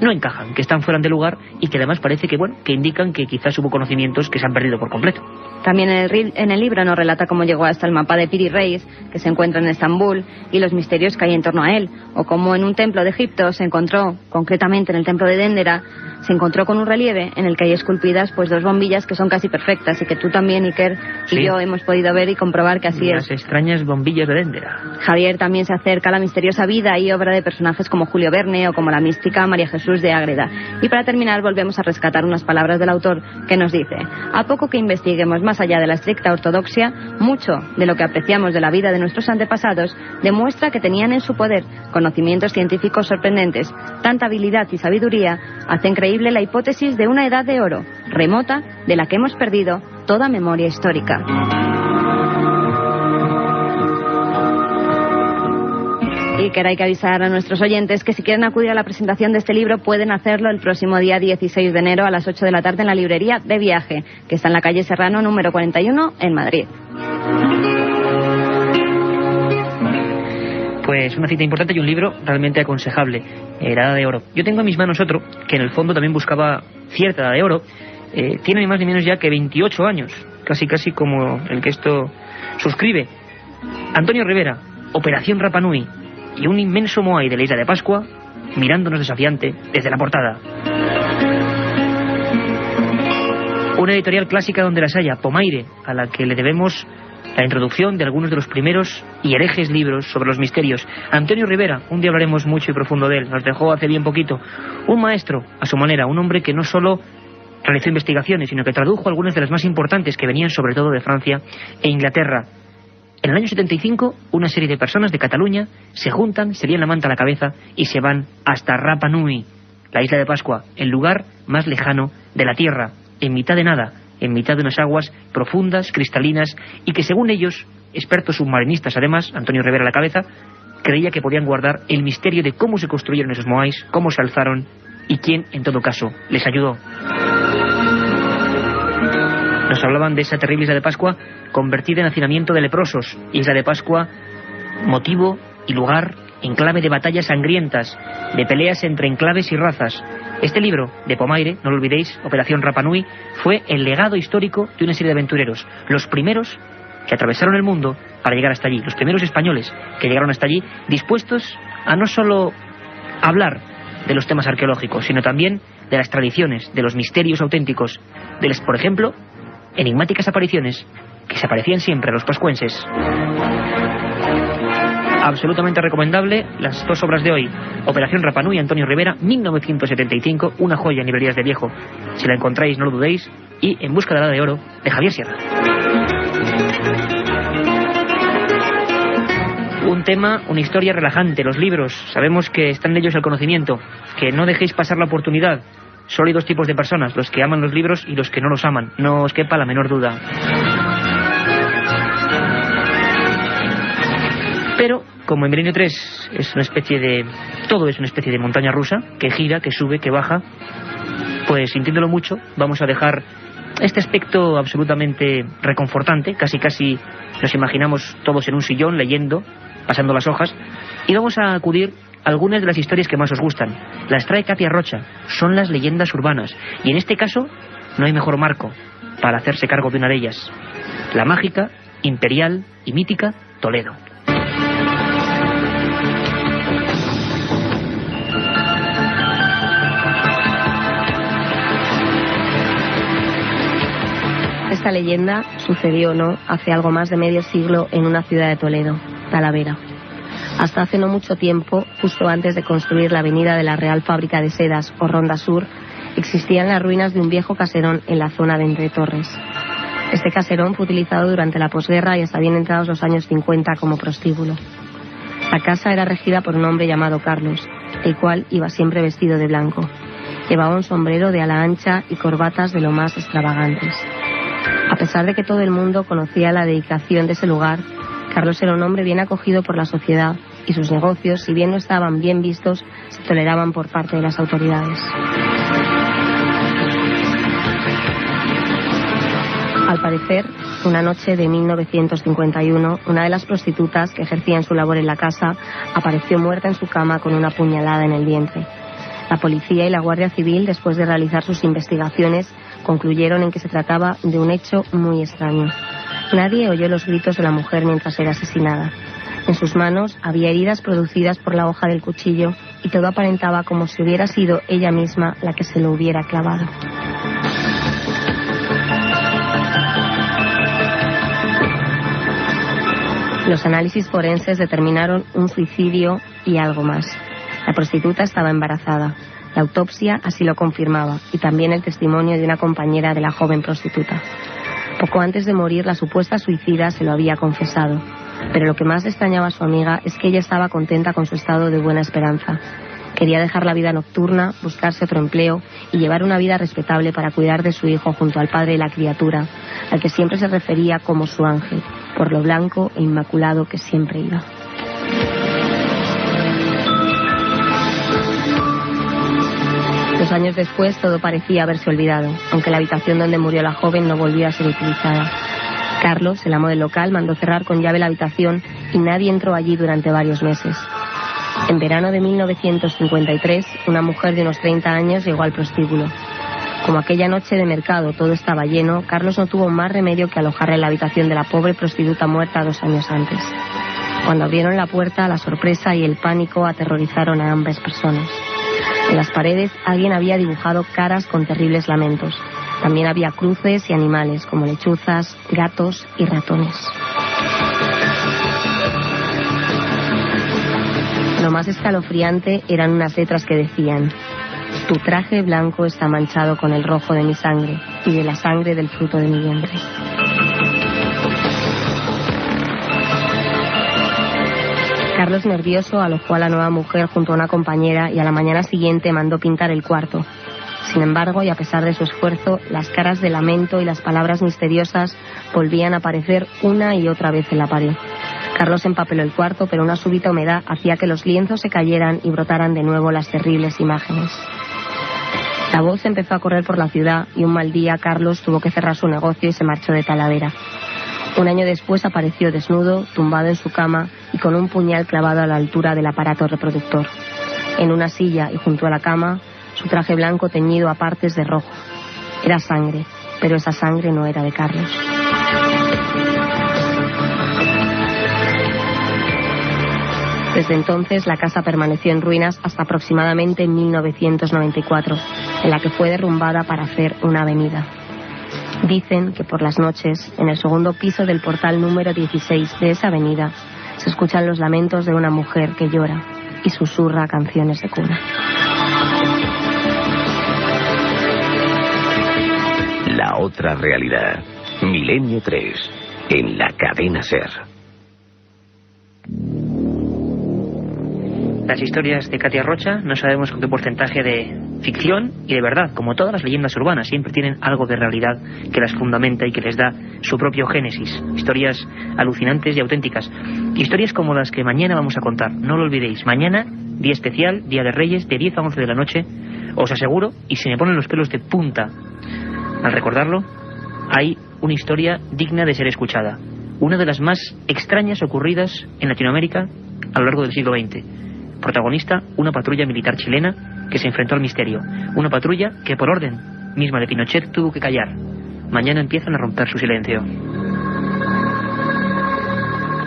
S1: no encajan, que están fuera de lugar y que además parece que, bueno, que indican que quizás hubo conocimientos que se han perdido por completo.
S2: También en el libro nos relata cómo llegó hasta el mapa de Piri Reis, que se encuentra en Estambul, y los misterios que hay en torno a él, o cómo en un templo de Egipto se encontró, concretamente en el templo de Dendera, se encontró con un relieve en el que hay esculpidas pues 2 bombillas que son casi perfectas, y que tú también, Iker, y yo hemos podido ver y comprobar que así es.
S1: Las extrañas bombillas de Dendera.
S2: Javier también se acerca a la misteriosa vida y obra de personajes como Julio Verne o como la mística María Jesús de Ágreda. Y para terminar volvemos a rescatar unas palabras del autor que nos dice: a poco que investiguemos más allá de la estricta ortodoxia, mucho de lo que apreciamos de la vida de nuestros antepasados demuestra que tenían en su poder conocimientos científicos sorprendentes. Tanta habilidad y sabiduría hacen creíble la hipótesis de una edad de oro, remota, de la que hemos perdido toda memoria histórica. Y que hay que avisar a nuestros oyentes que si quieren acudir a la presentación de este libro pueden hacerlo el próximo día 16 de enero a las 8 de la tarde en la librería De Viaje, que está en la calle Serrano número 41 en Madrid.
S1: Pues una cita importante y un libro realmente aconsejable, La Edad de Oro. Yo tengo en mis manos otro que en el fondo también buscaba cierta Edad de Oro. Tiene ni más ni menos ya que 28 años, casi como el que esto suscribe. Antonio Rivera, Operación Rapa Nui y un inmenso Moai de la isla de Pascua, mirándonos desafiante desde la portada. Una editorial clásica donde las haya, Pomaire, a la que le debemos la introducción de algunos de los primeros y herejes libros sobre los misterios. Antonio Rivera, un día hablaremos mucho y profundo de él, nos dejó hace bien poquito. Un maestro, a su manera, un hombre que no solo realizó investigaciones, sino que tradujo algunas de las más importantes que venían sobre todo de Francia e Inglaterra. En el año 75, una serie de personas de Cataluña se juntan, se lían la manta a la cabeza y se van hasta Rapa Nui, la isla de Pascua, el lugar más lejano de la Tierra, en mitad de nada, en mitad de unas aguas profundas, cristalinas, y que según ellos, expertos submarinistas además, Antonio Rivera a la cabeza, creía que podían guardar el misterio de cómo se construyeron esos moais, cómo se alzaron y quién, en todo caso, les ayudó. Nos hablaban de esa terrible isla de Pascua convertida en hacinamiento de leprosos, isla de Pascua, motivo y lugar, enclave de batallas sangrientas, de peleas entre enclaves y razas. Este libro de Pomaire, no lo olvidéis, Operación Rapa Nui, fue el legado histórico de una serie de aventureros, los primeros que atravesaron el mundo para llegar hasta allí, los primeros españoles que llegaron hasta allí dispuestos a no solo hablar de los temas arqueológicos, sino también de las tradiciones, de los misterios auténticos, de las, por ejemplo, enigmáticas apariciones que se aparecían siempre a los pascuenses. Absolutamente recomendable las dos obras de hoy, Operación Rapa Nui, Antonio Rivera, 1975, una joya en librerías de viejo. Si la encontráis, no lo dudéis. Y En busca de la Edad de Oro, de Javier Sierra. Un tema, una historia relajante, los libros. Sabemos que están en ellos el conocimiento, que no dejéis pasar la oportunidad. Solo hay dos tipos de personas, los que aman los libros y los que no los aman. No os quepa la menor duda. Pero, como en Milenio 3 es una especie de... todo es una especie de montaña rusa, que gira, que sube, que baja, pues sintiéndolo mucho, vamos a dejar este aspecto absolutamente reconfortante, casi nos imaginamos todos en un sillón leyendo, pasando las hojas, y vamos a acudir a algunas de las historias que más os gustan. Las trae Katia Rocha, son las leyendas urbanas, y en este caso no hay mejor marco para hacerse cargo de una de ellas, la mágica, imperial y mítica Toledo.
S8: Esta leyenda sucedió, ¿no?, hace algo más de medio siglo en una ciudad de Toledo, Talavera. Hasta hace no mucho tiempo, justo antes de construir la avenida de la Real Fábrica de Sedas o Ronda Sur, existían las ruinas de un viejo caserón en la zona de Entre Torres. Este caserón fue utilizado durante la posguerra y hasta bien entrados los años 50 como prostíbulo. La casa era regida por un hombre llamado Carlos, el cual iba siempre vestido de blanco. Llevaba un sombrero de ala ancha y corbatas de lo más extravagantes. A pesar de que todo el mundo conocía la dedicación de ese lugar, Carlos era un hombre bien acogido por la sociedad y sus negocios, si bien no estaban bien vistos, se toleraban por parte de las autoridades. Al parecer, una noche de 1951, una de las prostitutas que ejercían su labor en la casa apareció muerta en su cama con una puñalada en el vientre. La policía y la Guardia Civil, después de realizar sus investigaciones, concluyeron en que se trataba de un hecho muy extraño. Nadie oyó los gritos de la mujer mientras era asesinada. En sus manos había heridas producidas por la hoja del cuchillo y todo aparentaba como si hubiera sido ella misma la que se lo hubiera clavado. Los análisis forenses determinaron un suicidio y algo más. La prostituta estaba embarazada. La autopsia así lo confirmaba, y también el testimonio de una compañera de la joven prostituta. Poco antes de morir, la supuesta suicida se lo había confesado, pero lo que más le extrañaba a su amiga es que ella estaba contenta con su estado de buena esperanza. Quería dejar la vida nocturna, buscarse otro empleo y llevar una vida respetable para cuidar de su hijo junto al padre de la criatura, al que siempre se refería como su ángel, por lo blanco e inmaculado que siempre iba. Dos años después todo parecía haberse olvidado, aunque la habitación donde murió la joven no volvió a ser utilizada. Carlos, el amo del local, mandó cerrar con llave la habitación y nadie entró allí durante varios meses. En verano de 1953, una mujer de unos 30 años llegó al prostíbulo. Como aquella noche de mercado todo estaba lleno, Carlos no tuvo más remedio que alojarla en la habitación de la pobre prostituta muerta 2 años antes. Cuando abrieron la puerta, la sorpresa y el pánico aterrorizaron a ambas personas. En las paredes alguien había dibujado caras con terribles lamentos. También había cruces y animales como lechuzas, gatos y ratones. Lo más escalofriante eran unas letras que decían: tu traje blanco está manchado con el rojo de mi sangre y de la sangre del fruto de mi vientre. Carlos, nervioso, alojó a la nueva mujer junto a una compañera y a la mañana siguiente mandó pintar el cuarto. Sin embargo, y a pesar de su esfuerzo, las caras de lamento y las palabras misteriosas volvían a aparecer una y otra vez en la pared. Carlos empapeló el cuarto, pero una súbita humedad hacía que los lienzos se cayeran y brotaran de nuevo las terribles imágenes. La voz empezó a correr por la ciudad y un mal día Carlos tuvo que cerrar su negocio y se marchó de Talavera. Un año después apareció desnudo, tumbado en su cama y con un puñal clavado a la altura del aparato reproductor. En una silla y junto a la cama, su traje blanco teñido a partes de rojo. Era sangre, pero esa sangre no era de Carlos. Desde entonces la casa permaneció en ruinas hasta aproximadamente 1994, en la que fue derrumbada para hacer una avenida. Dicen que por las noches, en el segundo piso del portal número 16 de esa avenida, se escuchan los lamentos de una mujer que llora y susurra canciones de cuna.
S5: La otra realidad. Milenio 3. En la cadena SER.
S1: Las historias de Katia Rocha no sabemos con qué porcentaje de ficción y de verdad, como todas las leyendas urbanas, siempre tienen algo de realidad que las fundamenta y que les da su propio génesis. Historias alucinantes y auténticas. Historias como las que mañana vamos a contar. No lo olvidéis. Mañana, día especial, Día de Reyes, de 10 a 11 de la noche. Os aseguro, y se me ponen los pelos de punta al recordarlo, hay una historia digna de ser escuchada. Una de las más extrañas ocurridas en Latinoamérica a lo largo del siglo XX. Protagonista, una patrulla militar chilena que se enfrentó al misterio. Una patrulla que por orden misma de Pinochet tuvo que callar. Mañana empiezan a romper su silencio.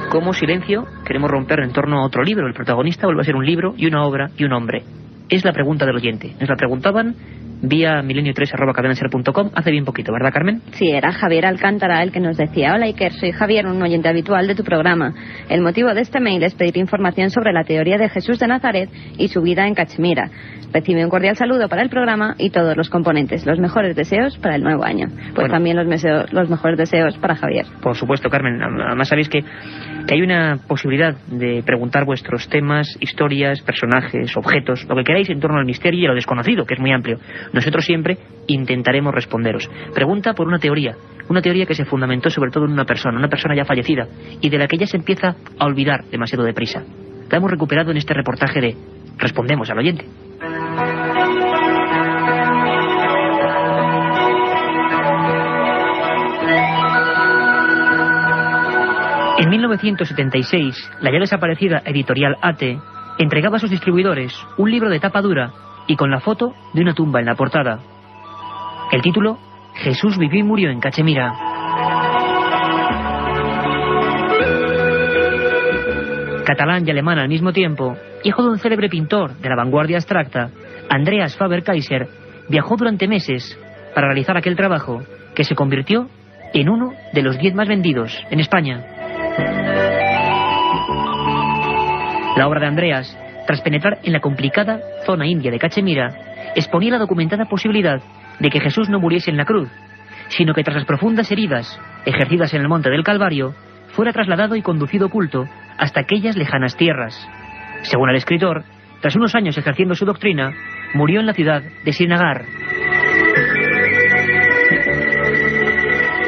S1: ¿Cómo silencio queremos romper en torno a otro libro? El protagonista vuelve a ser un libro y una obra y un hombre. Es la pregunta del oyente. Nos la preguntaban vía milenio3@cadenaser.com hace bien poquito, ¿verdad, Carmen?
S2: Sí, era Javier Alcántara el que nos decía: hola Iker, soy Javier, un oyente habitual de tu programa. El motivo de este mail es pedir información sobre la teoría de Jesús de Nazaret y su vida en Cachemira. Recibe un cordial saludo para el programa y todos los componentes. Los mejores deseos para el nuevo año. Pues bueno, también los mejores deseos para Javier.
S1: Por supuesto, Carmen. Además sabéis que hay una posibilidad de preguntar vuestros temas, historias, personajes, objetos, lo que queráis en torno al misterio y a lo desconocido, que es muy amplio. Nosotros siempre intentaremos responderos. Pregunta por una teoría que se fundamentó sobre todo en una persona ya fallecida, y de la que ya se empieza a olvidar demasiado deprisa. La hemos recuperado en este reportaje de Respondemos al oyente. En 1976, la ya desaparecida editorial ATE entregaba a sus distribuidores un libro de tapa dura y con la foto de una tumba en la portada. El título: Jesús vivió y murió en Cachemira. Catalán y alemán al mismo tiempo, hijo de un célebre pintor de la vanguardia abstracta, Andreas Faber-Kaiser viajó durante meses para realizar aquel trabajo que se convirtió en uno de los 10 más vendidos en España. La obra de Andreas, tras penetrar en la complicada zona india de Cachemira, exponía la documentada posibilidad de que Jesús no muriese en la cruz, sino que tras las profundas heridas ejercidas en el monte del Calvario, fuera trasladado y conducido oculto hasta aquellas lejanas tierras. Según el escritor, tras unos años ejerciendo su doctrina, murió en la ciudad de Srinagar.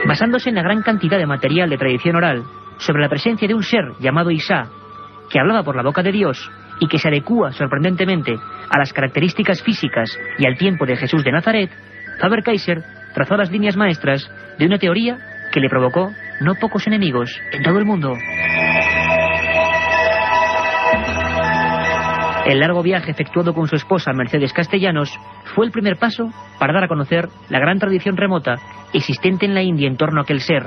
S1: Basándose en la gran cantidad de material de tradición oral sobre la presencia de un ser llamado Isa, que hablaba por la boca de Dios y que se adecúa sorprendentemente a las características físicas y al tiempo de Jesús de Nazaret, Faber-Kaiser trazó las líneas maestras de una teoría que le provocó no pocos enemigos en todo el mundo. El largo viaje efectuado con su esposa Mercedes Castellanos fue el primer paso para dar a conocer la gran tradición remota existente en la India en torno a aquel ser,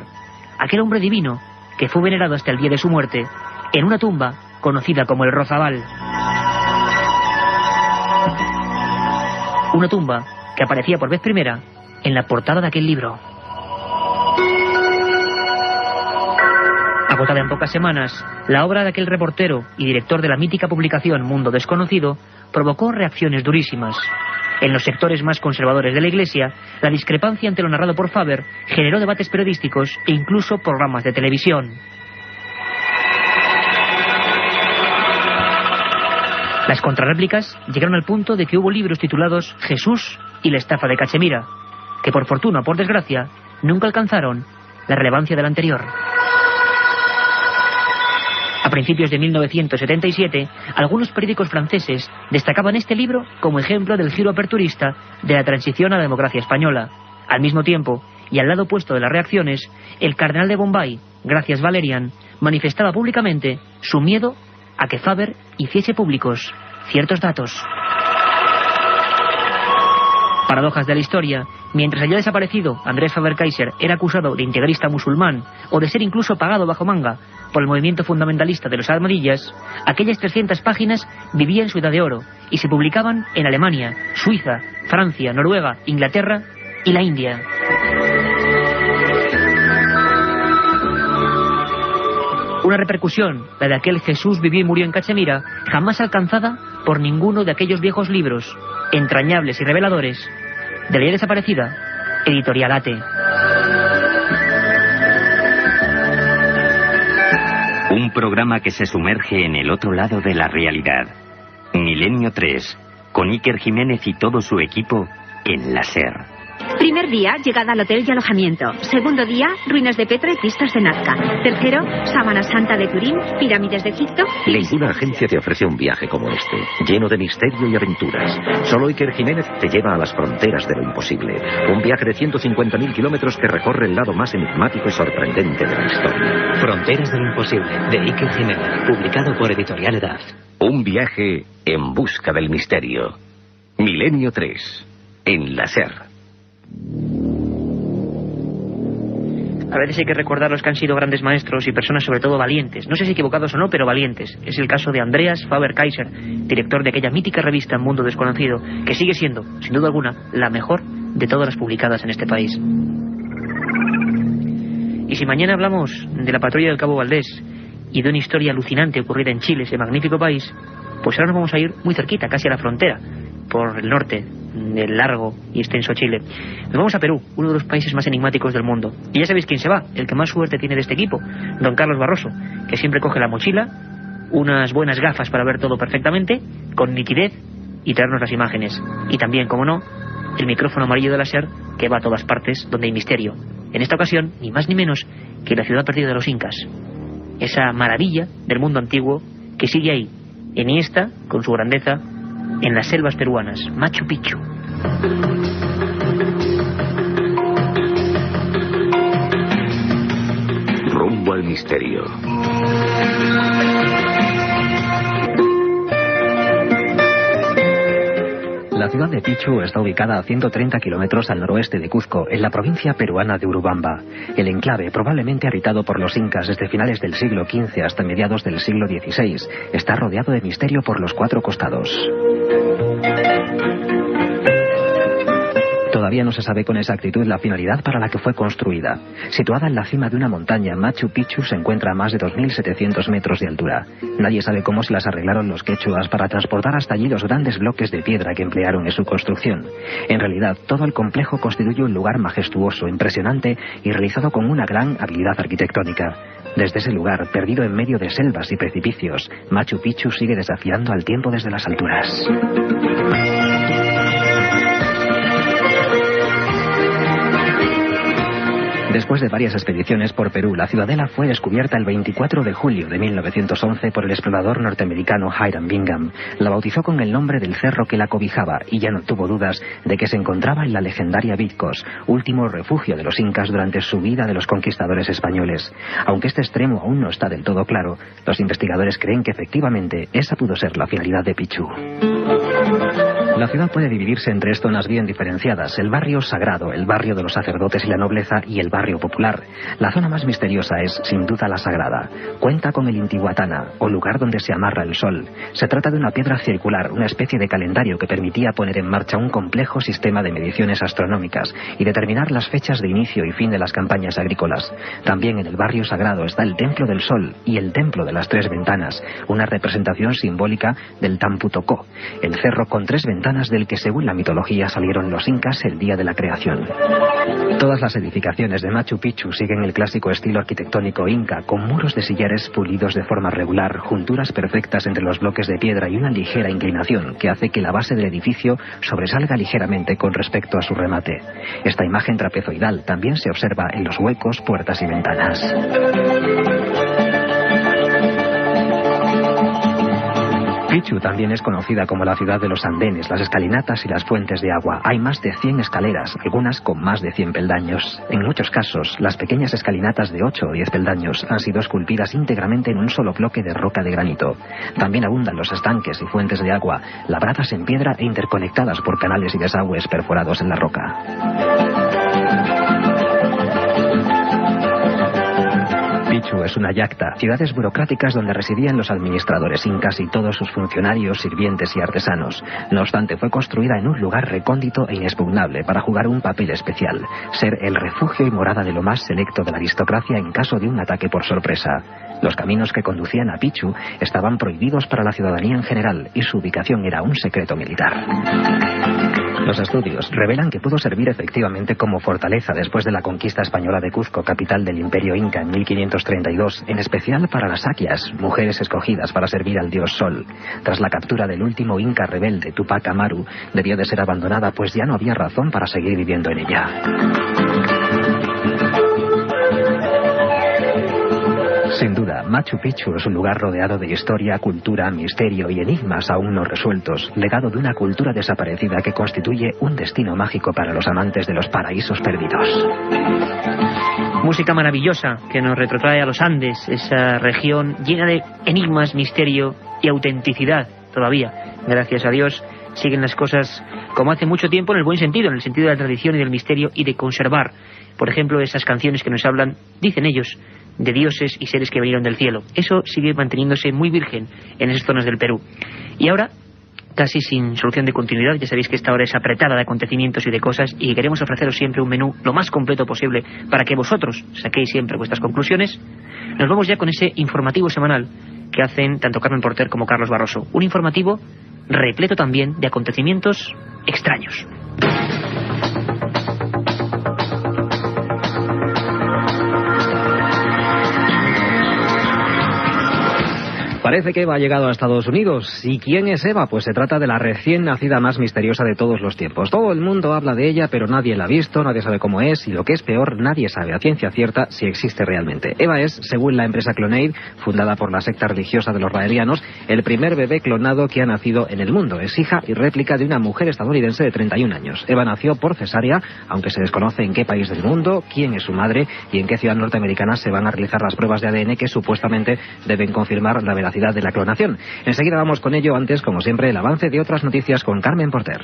S1: aquel hombre divino que fue venerado hasta el día de su muerte, en una tumba conocida como el Rozabal. Una tumba que aparecía por vez primera en la portada de aquel libro. Agotada en pocas semanas, la obra de aquel reportero y director de la mítica publicación Mundo Desconocido provocó reacciones durísimas. En los sectores más conservadores de la Iglesia, la discrepancia ante lo narrado por Faber generó debates periodísticos e incluso programas de televisión. Las contrarréplicas llegaron al punto de que hubo libros titulados Jesús y la estafa de Cachemira, que por fortuna o por desgracia nunca alcanzaron la relevancia del anterior. A principios de 1977, algunos periódicos franceses destacaban este libro como ejemplo del giro aperturista de la transición a la democracia española. Al mismo tiempo, y al lado opuesto de las reacciones, el cardenal de Bombay, Gracias Valerian, manifestaba públicamente su miedo a que Faber hiciese públicos ciertos datos. Paradojas de la historia. Mientras el ya desaparecido Andrés Faber-Kaiser era acusado de integrista musulmán o de ser incluso pagado bajo manga por el movimiento fundamentalista de los Ahmadiyas, aquellas 300 páginas vivían su edad de oro y se publicaban en Alemania, Suiza, Francia, Noruega, Inglaterra y la India. Una repercusión, la de aquel Jesús vivió y murió en Cachemira, jamás alcanzada por ninguno de aquellos viejos libros, entrañables y reveladores, de la ya desaparecida Editorial Ate.
S4: Un programa que se sumerge en el otro lado de la realidad. Milenio 3, con Iker Jiménez y todo su equipo en la SER.
S9: Primer día, llegada al hotel y alojamiento. Segundo día, ruinas de Petra y pistas de Nazca. Tercero, Sábana Santa de Turín, pirámides de Egipto.
S5: Ninguna agencia te ofrece un viaje como este, lleno de misterio y aventuras. Solo Iker Jiménez te lleva a las fronteras de lo imposible. Un viaje de 150.000 kilómetros que recorre el lado más enigmático y sorprendente de la historia.
S10: Fronteras de lo imposible, de Iker Jiménez, publicado por Editorial Edad.
S5: Un viaje en busca del misterio. Milenio 3, en la SER.
S1: A veces hay que recordar los que han sido grandes maestros y personas sobre todo valientes. No sé si equivocados o no, pero valientes. Es el caso de Andreas Faber-Kaiser, director de aquella mítica revista Mundo Desconocido, que sigue siendo, sin duda alguna, la mejor de todas las publicadas en este país. Y si mañana hablamos de la patrulla del Cabo Valdés y de una historia alucinante ocurrida en Chile, ese magnífico país, pues ahora nos vamos a ir muy cerquita, casi a la frontera, por el norte del largo y extenso Chile. Nos vamos a Perú, uno de los países más enigmáticos del mundo. Y ya sabéis quién se va, el que más suerte tiene de este equipo, don Carlos Barroso, que siempre coge la mochila, unas buenas gafas para ver todo perfectamente, con nitidez, y traernos las imágenes. Y también, como no, el micrófono amarillo de la SER, que va a todas partes donde hay misterio. En esta ocasión, ni más ni menos que la ciudad perdida de los incas. Esa maravilla del mundo antiguo que sigue ahí, enhiesta, con su grandeza, en las selvas peruanas, Machu Picchu.
S5: Rumbo al misterio.
S11: La ciudad de Pichu está ubicada a 130 kilómetros al noroeste de Cuzco, en la provincia peruana de Urubamba. El enclave, probablemente habitado por los incas desde finales del siglo XV hasta mediados del siglo XVI, está rodeado de misterio por los cuatro costados. Todavía no se sabe con exactitud la finalidad para la que fue construida. Situada en la cima de una montaña, Machu Picchu se encuentra a más de 2.700 metros de altura. Nadie sabe cómo se las arreglaron los quechuas para transportar hasta allí los grandes bloques de piedra que emplearon en su construcción. En realidad, todo el complejo constituye un lugar majestuoso, impresionante y realizado con una gran habilidad arquitectónica. Desde ese lugar, perdido en medio de selvas y precipicios, Machu Picchu sigue desafiando al tiempo desde las alturas. Después de varias expediciones por Perú, la ciudadela fue descubierta el 24 de julio de 1911 por el explorador norteamericano Hiram Bingham. La bautizó con el nombre del cerro que la cobijaba y ya no tuvo dudas de que se encontraba en la legendaria Vitcos, último refugio de los incas durante su huida de los conquistadores españoles. Aunque este extremo aún no está del todo claro, los investigadores creen que efectivamente esa pudo ser la finalidad de Pichu. La ciudad puede dividirse en 3 zonas bien diferenciadas: el barrio sagrado, el barrio de los sacerdotes y la nobleza, y el barrio popular. La zona más misteriosa es, sin duda, la sagrada. Cuenta con el Intihuatana, o lugar donde se amarra el sol. Se trata de una piedra circular, una especie de calendario que permitía poner en marcha un complejo sistema de mediciones astronómicas y determinar las fechas de inicio y fin de las campañas agrícolas. También en el barrio sagrado está el Templo del Sol y el Templo de las 3 Ventanas, una representación simbólica del Tampu Tocó, el cerro con 3 ventanas del que, según la mitología, salieron los incas el día de la creación. Todas las edificaciones de Machu Picchu siguen el clásico estilo arquitectónico inca, con muros de sillares pulidos de forma regular, junturas perfectas entre los bloques de piedra y una ligera inclinación que hace que la base del edificio sobresalga ligeramente con respecto a su remate. Esta imagen trapezoidal también se observa en los huecos, puertas y ventanas. Picchu también es conocida como la ciudad de los andenes, las escalinatas y las fuentes de agua. Hay más de 100 escaleras, algunas con más de 100 peldaños. En muchos casos, las pequeñas escalinatas de 8 o 10 peldaños han sido esculpidas íntegramente en un solo bloque de roca de granito. También abundan los estanques y fuentes de agua, labradas en piedra e interconectadas por canales y desagües perforados en la roca. Picchu es una yacta, ciudades burocráticas donde residían los administradores incas y todos sus funcionarios, sirvientes y artesanos. No obstante, fue construida en un lugar recóndito e inexpugnable para jugar un papel especial: ser el refugio y morada de lo más selecto de la aristocracia en caso de un ataque por sorpresa. Los caminos que conducían a Picchu estaban prohibidos para la ciudadanía en general y su ubicación era un secreto militar. Los estudios revelan que pudo servir efectivamente como fortaleza después de la conquista española de Cuzco, capital del Imperio Inca, en 1532, en especial para las saquias, mujeres escogidas para servir al dios Sol. Tras la captura del último Inca rebelde, Tupac Amaru, debió de ser abandonada, pues ya no había razón para seguir viviendo en ella. Sin duda, Machu Picchu es un lugar rodeado de historia, cultura, misterio y enigmas aún no resueltos, legado de una cultura desaparecida que constituye un destino mágico para los amantes de los paraísos perdidos.
S1: Música maravillosa que nos retrotrae a los Andes, esa región llena de enigmas, misterio y autenticidad todavía. Gracias a Dios siguen las cosas como hace mucho tiempo, en el buen sentido, en el sentido de la tradición y del misterio y de conservar, por ejemplo, esas canciones que nos hablan, dicen ellos, de dioses y seres que vinieron del cielo. Eso sigue manteniéndose muy virgen en esas zonas del Perú. Y ahora, casi sin solución de continuidad, ya sabéis que esta hora es apretada de acontecimientos y de cosas, y queremos ofreceros siempre un menú lo más completo posible para que vosotros saquéis siempre vuestras conclusiones. Nos vamos ya con ese informativo semanal que hacen tanto Carmen Porter como Carlos Barroso. Un informativo repleto también de acontecimientos extraños.
S11: Parece que Eva ha llegado a Estados Unidos. ¿Y quién es Eva? Pues se trata de la recién nacida más misteriosa de todos los tiempos. Todo el mundo habla de ella, pero nadie la ha visto, nadie sabe cómo es, y lo que es peor, nadie sabe a ciencia cierta si existe realmente. Eva es, según la empresa Clonaid, fundada por la secta religiosa de los raelianos, el primer bebé clonado que ha nacido en el mundo. Es hija y réplica de una mujer estadounidense de 31 años. Eva nació por cesárea, aunque se desconoce en qué país del mundo, quién es su madre y en qué ciudad norteamericana se van a realizar las pruebas de ADN que supuestamente deben confirmar la veracidad de la clonación. Enseguida vamos con ello, antes, como siempre, el avance de otras noticias con Carmen Porter.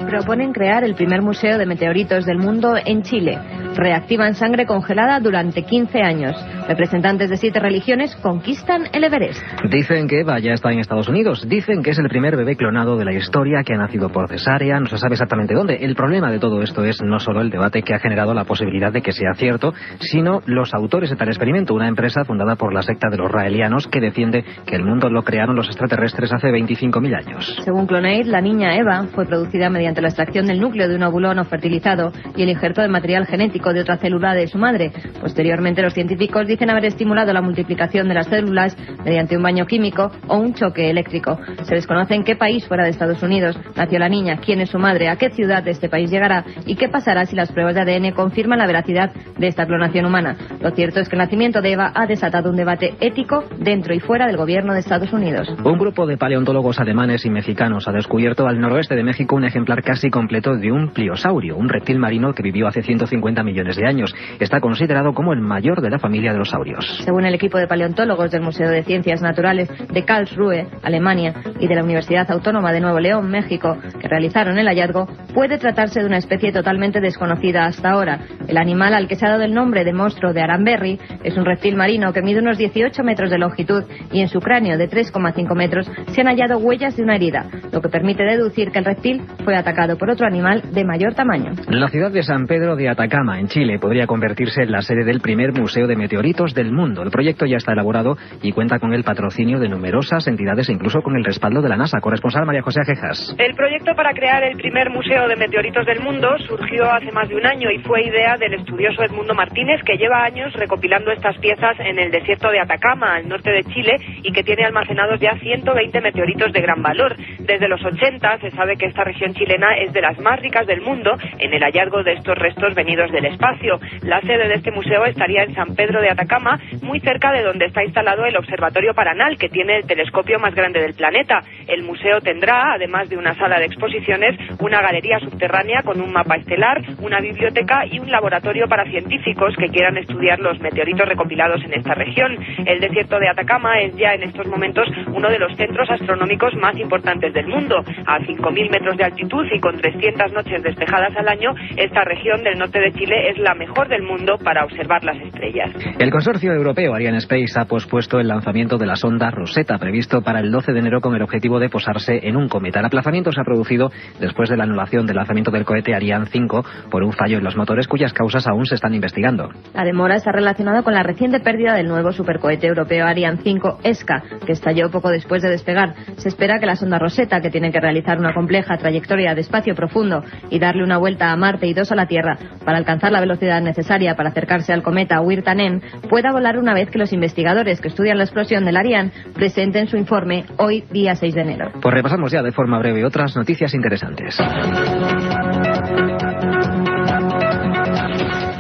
S2: Proponen crear el primer museo de meteoritos del mundo en Chile. Reactivan sangre congelada durante 15 años. Representantes de 7 religiones conquistan el Everest.
S11: Dicen que Eva ya está en Estados Unidos. Dicen que es el primer bebé clonado de la historia, que ha nacido por cesárea. No se sabe exactamente dónde. El problema de todo esto es no solo el debate que ha generado la posibilidad de que sea cierto, sino los autores de tal experimento, una empresa fundada por la secta de los raelianos que defiende que el mundo lo crearon los extraterrestres hace 25.000 años.
S2: Según Clonaid, la niña Eva fue producida mediante la extracción del núcleo de un óvulo no fertilizado y el injerto de material genético de otra célula de su madre. Posteriormente, los científicos dicen haber estimulado la multiplicación de las células mediante un baño químico o un choque eléctrico. Se desconoce en qué país fuera de Estados Unidos nació la niña, quién es su madre, a qué ciudad de este país llegará y qué pasará si las pruebas de ADN confirman la veracidad de esta clonación humana. Lo cierto es que el nacimiento de Eva ha desatado un debate ético dentro y fuera del gobierno de Estados Unidos.
S11: Un grupo de paleontólogos alemanes y mexicanos ha descubierto al noroeste de México un ejemplar casi casi completo de un pliosaurio, un reptil marino que vivió hace 150 millones de años. Está considerado como el mayor de la familia de los saurios.
S2: Según el equipo de paleontólogos del Museo de Ciencias Naturales de Karlsruhe, Alemania, y de la Universidad Autónoma de Nuevo León, México, que realizaron el hallazgo, puede tratarse de una especie totalmente desconocida hasta ahora. El animal al que se ha dado el nombre de monstruo de Aranberry es un reptil marino que mide unos 18 metros de longitud y en su cráneo de 3,5 metros se han hallado huellas de una herida, lo que permite deducir que el reptil fue atacado por otro animal de mayor tamaño.
S11: La ciudad de San Pedro de Atacama, en Chile, podría convertirse en la sede del primer museo de meteoritos del mundo. El proyecto ya está elaborado y cuenta con el patrocinio de numerosas entidades e incluso con el respaldo de la NASA. Corresponsal María José Ajejas.
S12: El proyecto para crear el primer museo de meteoritos del mundo surgió hace más de un año y fue idea del estudioso Edmundo Martínez, que lleva años recopilando estas piezas en el desierto de Atacama, al norte de Chile, y que tiene almacenados ya 120 meteoritos de gran valor. Desde los 80 se sabe que esta región chilena es de las más ricas del mundo en el hallazgo de estos restos venidos del espacio. La sede de este museo estaría en San Pedro de Atacama, muy cerca de donde está instalado el Observatorio Paranal, que tiene el telescopio más grande del planeta. El museo tendrá, además de una sala de exposiciones, una galería subterránea con un mapa estelar, una biblioteca y un laboratorio para científicos que quieran estudiar los meteoritos recopilados en esta región. El desierto de Atacama es ya en estos momentos uno de los centros astronómicos más importantes del mundo. A 5.000 metros de altitud y con 300 noches despejadas al año, esta región del norte de Chile es la mejor del mundo para observar las estrellas.
S11: El consorcio europeo Arianespace ha pospuesto el lanzamiento de la sonda Rosetta, previsto para el 12 de enero con el objetivo de posarse en un cometa. El aplazamiento se ha producido después de la anulación del lanzamiento del cohete Ariane 5 por un fallo en los motores cuyas causas aún se están investigando.
S2: La demora está relacionada con la reciente pérdida del nuevo supercohete europeo Ariane 5 ESCA, que estalló poco después de despegar. Se espera que la sonda Rosetta, que tiene que realizar una compleja trayectoria de espacio profundo y darle una vuelta a Marte y 2 a la Tierra para alcanzar la velocidad necesaria para acercarse al cometa Wirtanen, pueda volar una vez que los investigadores que estudian la explosión del Ariane presenten su informe hoy, día 6 de enero.
S11: Pues repasamos ya de forma breve otras noticias interesantes.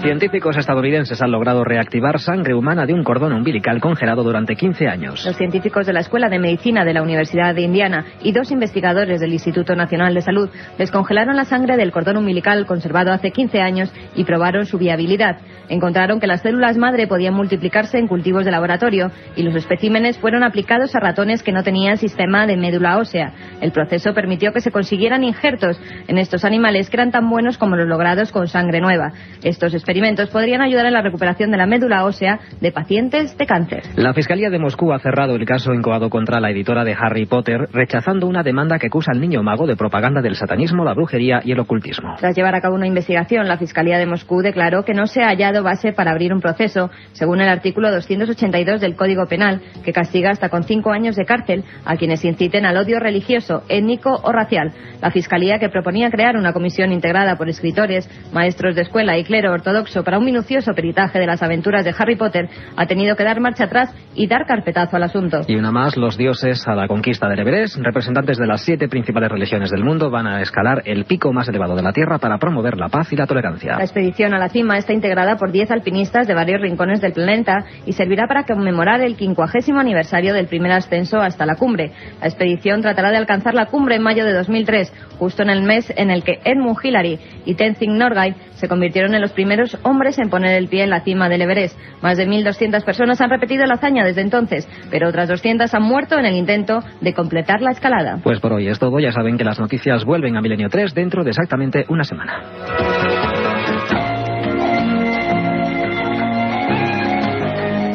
S11: Científicos estadounidenses han logrado reactivar sangre humana de un cordón umbilical congelado durante 15 años.
S2: Los científicos de la Escuela de Medicina de la Universidad de Indiana y 2 investigadores del Instituto Nacional de Salud descongelaron la sangre del cordón umbilical conservado hace 15 años y probaron su viabilidad. Encontraron que las células madre podían multiplicarse en cultivos de laboratorio y los especímenes fueron aplicados a ratones que no tenían sistema de médula ósea. El proceso permitió que se consiguieran injertos en estos animales que eran tan buenos como los logrados con sangre nueva. Estos experimentos podrían ayudar en la recuperación de la médula ósea de pacientes de cáncer.
S11: La Fiscalía de Moscú ha cerrado el caso incoado contra la editora de Harry Potter, rechazando una demanda que acusa al niño mago de propaganda del satanismo, la brujería y el ocultismo.
S2: Tras llevar a cabo una investigación, la Fiscalía de Moscú declaró que no se ha hallado base para abrir un proceso, según el artículo 282 del Código Penal, que castiga hasta con 5 años de cárcel a quienes inciten al odio religioso, étnico o racial. La Fiscalía, que proponía crear una comisión integrada por escritores, maestros de escuela y clero ortodoxo para un minucioso peritaje de las aventuras de Harry Potter, ha tenido que dar marcha atrás y dar carpetazo al asunto.
S11: Y una más, los dioses a la conquista del Everest. Representantes de las 7 principales religiones del mundo van a escalar el pico más elevado de la Tierra para promover la paz y la tolerancia.
S2: La expedición a la cima está integrada por 10 alpinistas de varios rincones del planeta y servirá para conmemorar el 50º aniversario del primer ascenso hasta la cumbre. La expedición tratará de alcanzar la cumbre en mayo de 2003, justo en el mes en el que Edmund Hillary y Tenzing Norgay se convirtieron en los primeros hombres en poner el pie en la cima del Everest. Más de 1.200 personas han repetido la hazaña desde entonces, pero otras 200 han muerto en el intento de completar la escalada.
S11: Pues por hoy es todo. Ya saben que las noticias vuelven a Milenio 3 dentro de exactamente una semana.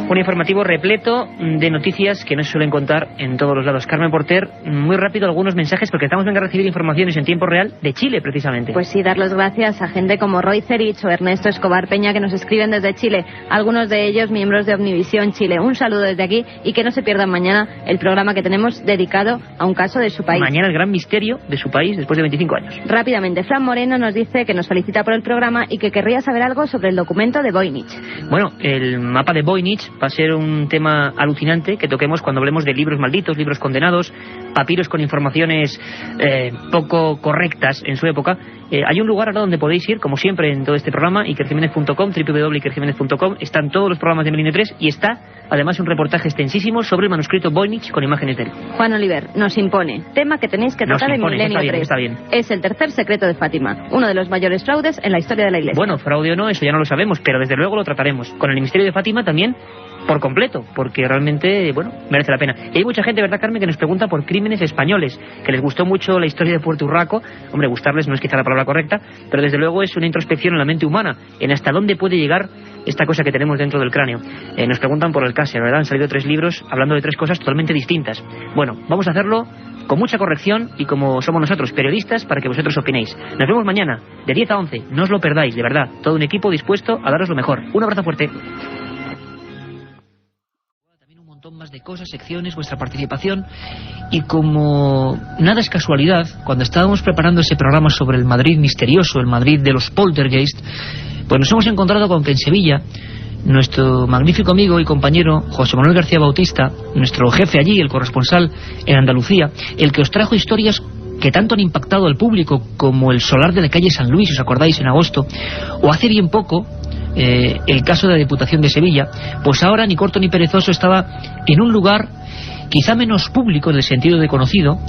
S1: Un informativo repleto de noticias que no se suelen contar en todos los lados. Carmen Porter, muy rápido algunos mensajes porque estamos venga a recibir informaciones en tiempo real de Chile, precisamente.
S2: Pues sí, dar las gracias a gente como Roy Cerich o Ernesto Escobar Peña que nos escriben desde Chile, algunos de ellos miembros de Omnivisión Chile. Un saludo desde aquí y que no se pierdan mañana el programa que tenemos dedicado a un caso de su país.
S1: Mañana el gran misterio de su país después de 25 años.
S2: Rápidamente, Fran Moreno nos dice que nos felicita por el programa y que querría saber algo sobre el documento de Voynich.
S1: Bueno, el mapa de Voynich va a ser un tema alucinante que toquemos cuando hablemos de libros malditos, libros condenados, papiros con informaciones poco correctas en su época. Hay un lugar ahora donde podéis ir, como siempre en todo este programa, ikerjimenez.com, www.ikerjimenez.com. Están todos los programas de Milenio 3 y está además un reportaje extensísimo sobre el manuscrito Voynich con imágenes de él.
S2: Juan Oliver, nos impone. Tema que tenéis que tratar en Milenio 3.
S1: Está bien.
S2: Es el tercer secreto de Fátima, uno de los mayores fraudes en la historia de la Iglesia.
S1: Bueno, fraude o no, eso ya no lo sabemos, pero desde luego lo trataremos. Con el misterio de Fátima también por completo, porque realmente, bueno, merece la pena. Y hay mucha gente, ¿verdad, Carmen?, que nos pregunta por crímenes españoles, que les gustó mucho la historia de Puerto Urraco. Hombre, gustarles no es quizá la palabra correcta, pero desde luego es una introspección en la mente humana, en hasta dónde puede llegar esta cosa que tenemos dentro del cráneo. Nos preguntan por el Casia, ¿verdad? Han salido 3 libros hablando de 3 cosas totalmente distintas. Bueno, vamos a hacerlo con mucha corrección y como somos nosotros, periodistas, para que vosotros opinéis. Nos vemos mañana, de 10 a 11. No os lo perdáis, de verdad. Todo un equipo dispuesto a daros lo mejor. Un abrazo fuerte. Más de cosas, secciones, vuestra participación, y como nada es casualidad, cuando estábamos preparando ese programa sobre el Madrid misterioso, el Madrid de los poltergeist, pues nos hemos encontrado con que en Sevilla nuestro magnífico amigo y compañero José Manuel García Bautista, nuestro jefe allí, el corresponsal en Andalucía, el que os trajo historias que tanto han impactado al público como el solar de la calle San Luis, ¿os acordáis?, en agosto, o hace bien poco el caso de la Diputación de Sevilla, pues ahora ni corto ni perezoso estaba en un lugar quizá menos público en el sentido de conocido,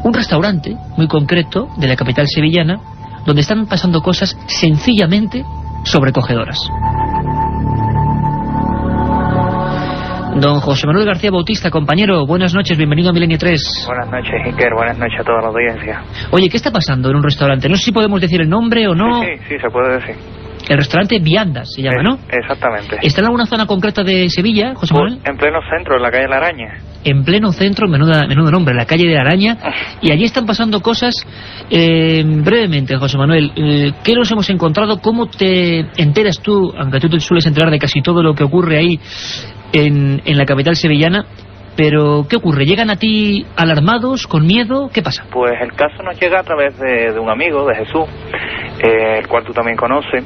S1: un restaurante muy concreto de la capital sevillana, donde están pasando cosas sencillamente sobrecogedoras. Don José Manuel García Bautista, compañero, buenas noches, bienvenido a Milenio 3.
S3: Buenas noches, Iker, buenas noches a toda la audiencia.
S1: Oye, ¿qué está pasando en un restaurante? No sé si podemos decir el nombre o no.
S3: Sí, se puede decir.
S1: El restaurante Viandas se llama, ¿no?
S3: Exactamente.
S1: ¿Está en alguna zona concreta de Sevilla, José Manuel?
S3: En pleno centro, en la calle La Araña.
S1: En pleno centro, menudo nombre, la calle de la Araña. Y allí están pasando cosas. Brevemente, José Manuel, ¿qué nos hemos encontrado? ¿Cómo te enteras tú, aunque tú te sueles enterar de casi todo lo que ocurre ahí en la capital sevillana? Pero, ¿qué ocurre? ¿Llegan a ti alarmados, con miedo? ¿Qué pasa?
S3: Pues el caso nos llega a través de un amigo, de Jesús, el cual tú también conoces,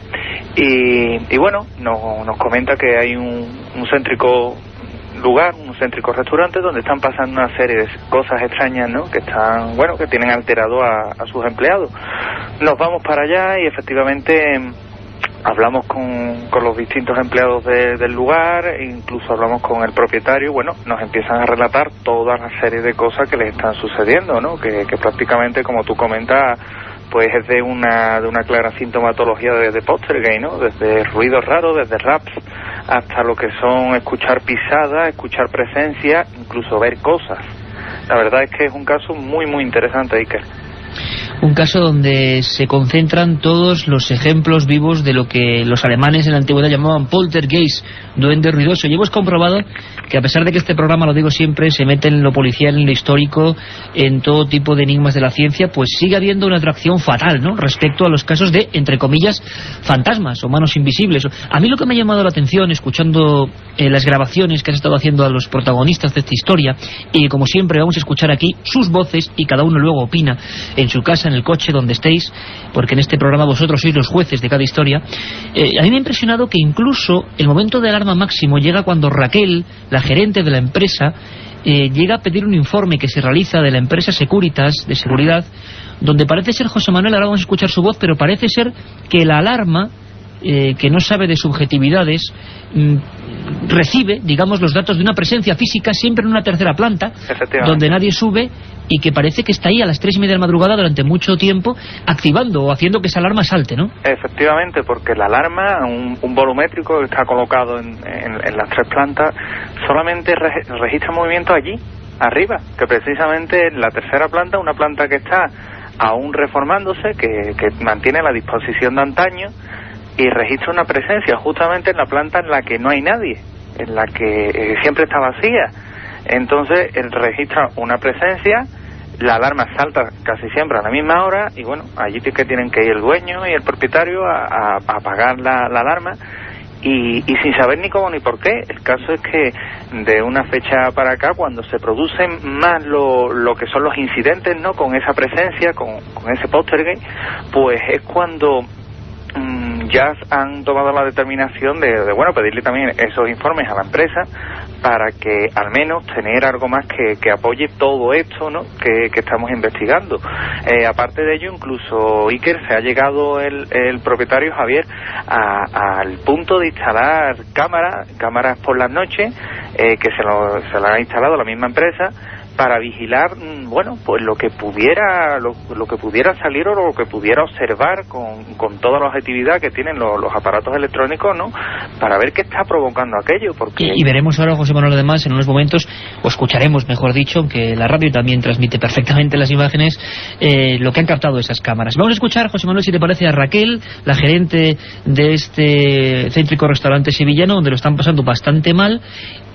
S3: y bueno, nos comenta que hay un céntrico lugar, un céntrico restaurante donde están pasando una serie de cosas extrañas, ¿no?, que están, bueno, que tienen alterado a sus empleados. Nos vamos para allá y efectivamente hablamos con los distintos empleados del lugar, incluso hablamos con el propietario, y bueno, nos empiezan a relatar toda la serie de cosas que les están sucediendo, ¿no?, que prácticamente, como tú comentas, pues es de una clara sintomatología de poltergeist, ¿no?, desde ruidos raros, desde raps, hasta lo que son escuchar pisadas, escuchar presencia, incluso ver cosas. La verdad es que es un caso muy, muy interesante, Iker.
S1: Un caso donde se concentran todos los ejemplos vivos de lo que los alemanes en la antigüedad llamaban poltergeist, duende ruidoso. Y hemos comprobado que, a pesar de que este programa, lo digo siempre, se mete en lo policial, en lo histórico, en todo tipo de enigmas de la ciencia, pues sigue habiendo una atracción fatal, ¿no?, respecto a los casos de, entre comillas, fantasmas o manos invisibles. A mí lo que me ha llamado la atención, escuchando las grabaciones que has estado haciendo a los protagonistas de esta historia, y como siempre vamos a escuchar aquí sus voces, y cada uno luego opina en su casa, en el coche, donde estéis, porque en este programa vosotros sois los jueces de cada historia. A mí me ha impresionado que incluso el momento de alarma máximo llega cuando Raquel, la gerente de la empresa, llega a pedir un informe que se realiza de la empresa Securitas, de seguridad, donde parece ser, José Manuel, ahora vamos a escuchar su voz, pero parece ser que la alarma, que no sabe de subjetividades, recibe, digamos, los datos de una presencia física siempre en una tercera planta, donde nadie sube, y que parece que está ahí a las 3:30 de la madrugada durante mucho tiempo, activando o haciendo que esa alarma salte, ¿no? Efectivamente, porque la alarma, un volumétrico que está colocado en las 3 plantas, solamente registra movimiento allí, arriba, que precisamente en la tercera planta, una planta que está aún reformándose, que mantiene la disposición de antaño, y registra una presencia justamente en la planta en la que no hay nadie, en la que siempre está vacía. Entonces él registra una presencia, la alarma salta casi siempre a la misma hora, y bueno, allí que tienen que ir el dueño y el propietario a apagar la alarma, y sin saber ni cómo ni por qué. El caso es que de una fecha para acá, cuando se producen más lo que son los incidentes, ¿no?, con esa presencia, con ese poltergeist, pues es cuando ya han tomado la determinación de bueno, pedirle también esos informes a la empresa para que al menos tener algo más que apoye todo esto, ¿no?, que estamos investigando. Aparte de ello, incluso, Iker, se ha llegado el propietario Javier al punto de instalar cámaras por las noches
S3: que se la ha instalado la misma empresa para vigilar, bueno, pues lo que pudiera salir o lo que pudiera observar con toda la objetividad que tienen los aparatos electrónicos, ¿no? Para ver qué está provocando aquello, porque...
S1: Y veremos ahora, José Manuel, además, en unos momentos, o escucharemos, mejor dicho, aunque la radio también transmite perfectamente las imágenes, lo que han captado esas cámaras. Vamos a escuchar, José Manuel, si te parece, a Raquel, la gerente de este céntrico restaurante sevillano, donde lo están pasando bastante mal,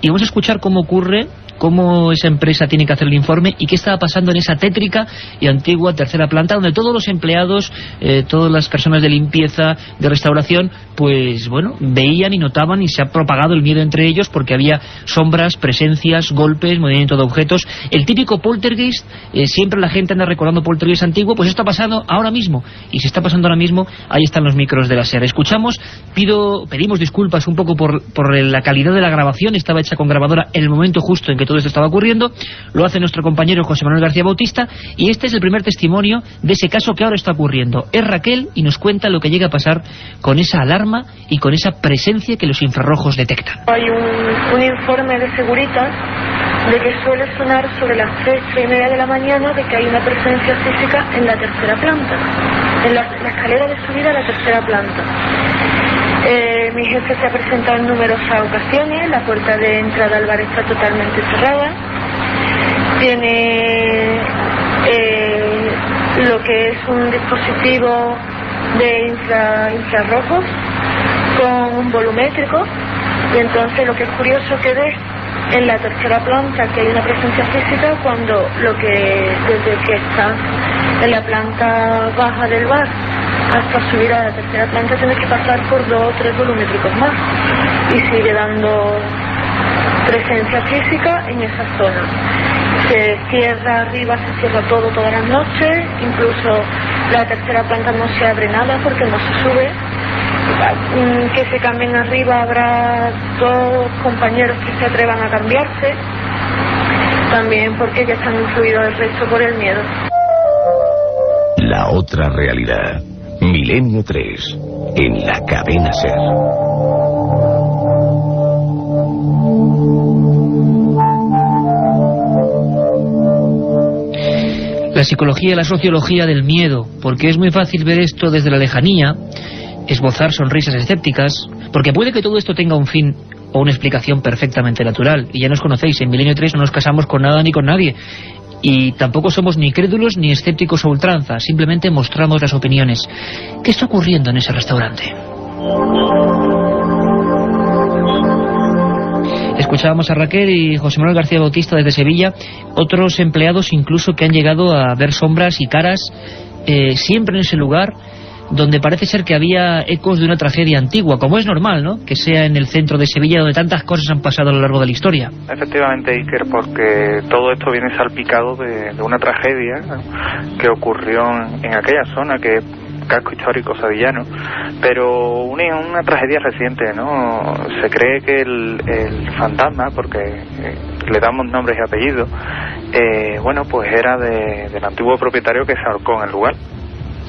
S1: y vamos a escuchar cómo ocurre, cómo esa empresa tiene que hacer el informe y qué estaba pasando en esa tétrica y antigua tercera planta, donde todos los empleados, todas las personas de limpieza, de restauración, pues bueno, veían y notaban, y se ha propagado el miedo entre ellos porque había sombras, presencias, golpes, movimiento de objetos, el típico poltergeist. Siempre la gente anda recordando poltergeist antiguo, pues esto ha pasado ahora mismo, y si está pasando ahora mismo, ahí están los micros de la SER. Escuchamos, pedimos disculpas un poco por la calidad de la grabación, estaba hecha con grabadora en el momento justo en que todo esto estaba ocurriendo, lo hace nuestro compañero José Manuel García Bautista, y este es el primer testimonio de ese caso que ahora está ocurriendo. Es Raquel y nos cuenta lo que llega a pasar con esa alarma y con esa presencia que los infrarrojos detectan.
S13: Hay un informe de Securitas de que suele sonar sobre las 3:30 de la mañana de que hay una presencia física en la tercera planta, en la escalera de subida a la tercera planta. Mi jefe se ha presentado en numerosas ocasiones, la puerta de entrada al bar está totalmente cerrada, tiene lo que es un dispositivo de infrarrojos con un volumétrico, y entonces lo que es curioso que ves en la tercera planta que hay una presencia física cuando desde que está en la planta baja del bar hasta subir a la tercera planta tienes que pasar por 2 o 3 volumétricos más, y sigue dando presencia física en esa zona. Se cierra arriba, se cierra todo todas las noches, incluso la tercera planta no se abre nada porque no se sube. Que se cambien arriba, habrá 2 compañeros que se atrevan a cambiarse, también porque ya están influidos el resto por el miedo.
S14: La otra realidad. Milenio 3, en la cadena SER.
S1: La psicología y la sociología del miedo, porque es muy fácil ver esto desde la lejanía, esbozar sonrisas escépticas, porque puede que todo esto tenga un fin o una explicación perfectamente natural, y ya nos conocéis, en Milenio 3 no nos casamos con nada ni con nadie, y tampoco somos ni crédulos ni escépticos a ultranza, simplemente mostramos las opiniones. ¿Qué está ocurriendo en ese restaurante? Escuchábamos a Raquel y José Manuel García Bautista desde Sevilla, otros empleados incluso que han llegado a ver sombras y caras siempre en ese lugar, donde parece ser que había ecos de una tragedia antigua, como es normal, ¿no?, que sea en el centro de Sevilla, donde tantas cosas han pasado a lo largo de la historia.
S3: Efectivamente, Iker, porque todo esto viene salpicado de una tragedia, ¿no?, que ocurrió en aquella zona, que es casco histórico sevillano, pero una tragedia reciente, ¿no? Se cree que el fantasma, porque le damos nombres y apellidos, bueno, pues era del antiguo propietario que se ahorcó en el lugar.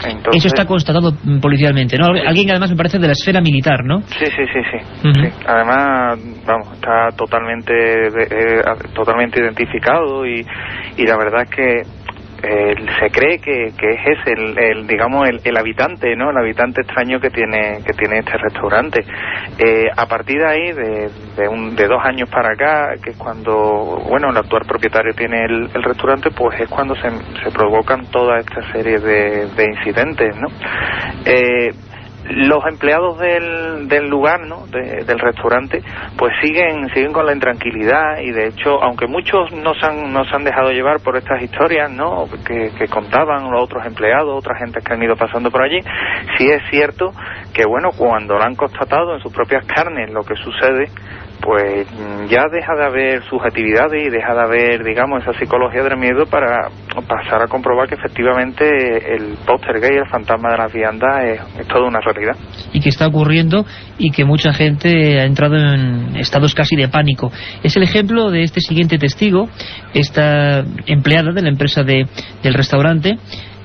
S3: Entonces,
S1: eso está constatado policialmente, ¿no? Alguien además me parece de la esfera militar, ¿no?
S3: Sí. Sí. Además, vamos, está totalmente identificado y la verdad es que se cree que es ese digamos el habitante, ¿no?, el habitante extraño que tiene este restaurante. A partir de ahí, de 2 años para acá, que es cuando, bueno, el actual propietario tiene el restaurante, pues es cuando se provocan toda esta serie de incidentes, ¿no? Los empleados del lugar, ¿no?, del restaurante, pues siguen con la intranquilidad, y de hecho, aunque muchos no se han dejado llevar por estas historias, ¿no?, que contaban los otros empleados, otras gentes que han ido pasando por allí, sí es cierto que, bueno, cuando lo han constatado en sus propias carnes lo que sucede, pues ya deja de haber subjetividades y deja de haber, digamos, esa psicología del miedo para pasar a comprobar que efectivamente el poltergeist, el fantasma de las viandas, es toda una realidad.
S1: Y que está ocurriendo y que mucha gente ha entrado en estados casi de pánico. Es el ejemplo de este siguiente testigo, esta empleada de la empresa del restaurante,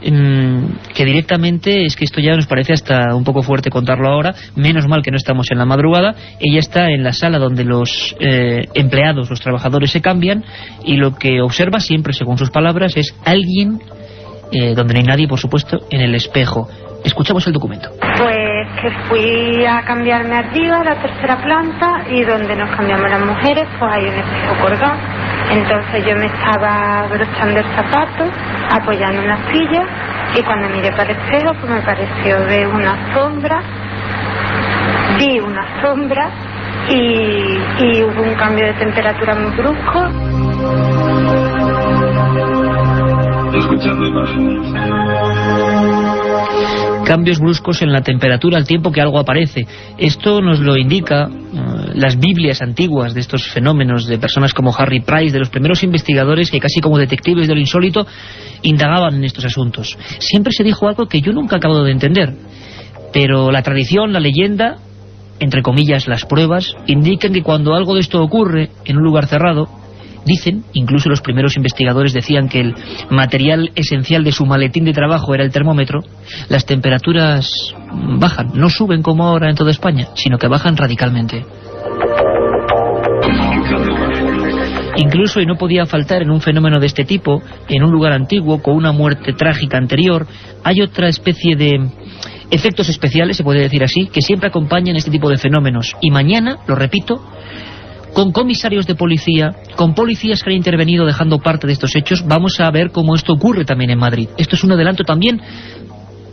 S1: que directamente, es que esto ya nos parece hasta un poco fuerte contarlo ahora, menos mal que no estamos en la madrugada. Ella está en la sala donde los empleados, los trabajadores se cambian, y lo que observa siempre, según sus palabras, es alguien, donde no hay nadie, por supuesto, en el espejo. Escuchamos el documento.
S15: Pues que fui a cambiarme arriba a la tercera planta, y donde nos cambiamos las mujeres pues hay un espejo colgado. Entonces yo me estaba abrochando el zapato, apoyando en la silla, y cuando miré para el espejo pues me pareció ver una sombra, vi una sombra y hubo un cambio de temperatura muy brusco.
S16: Escuchando imágenes.
S1: Cambios bruscos en la temperatura al tiempo que algo aparece. Esto nos lo indica las Biblias antiguas de estos fenómenos, de personas como Harry Price, de los primeros investigadores que casi como detectives de lo insólito indagaban en estos asuntos. Siempre se dijo algo que yo nunca acabo de entender, pero la tradición, la leyenda, entre comillas las pruebas, indican que cuando algo de esto ocurre en un lugar cerrado, dicen, incluso los primeros investigadores decían que el material esencial de su maletín de trabajo era el termómetro, las temperaturas bajan, no suben como ahora en toda España, sino que bajan radicalmente. Incluso, y no podía faltar en un fenómeno de este tipo, en un lugar antiguo, con una muerte trágica anterior, hay otra especie de efectos especiales, se puede decir así, que siempre acompañan este tipo de fenómenos. Y mañana, lo repito, con comisarios de policía, con policías que han intervenido dejando parte de estos hechos, vamos a ver cómo esto ocurre también en Madrid. Esto es un adelanto también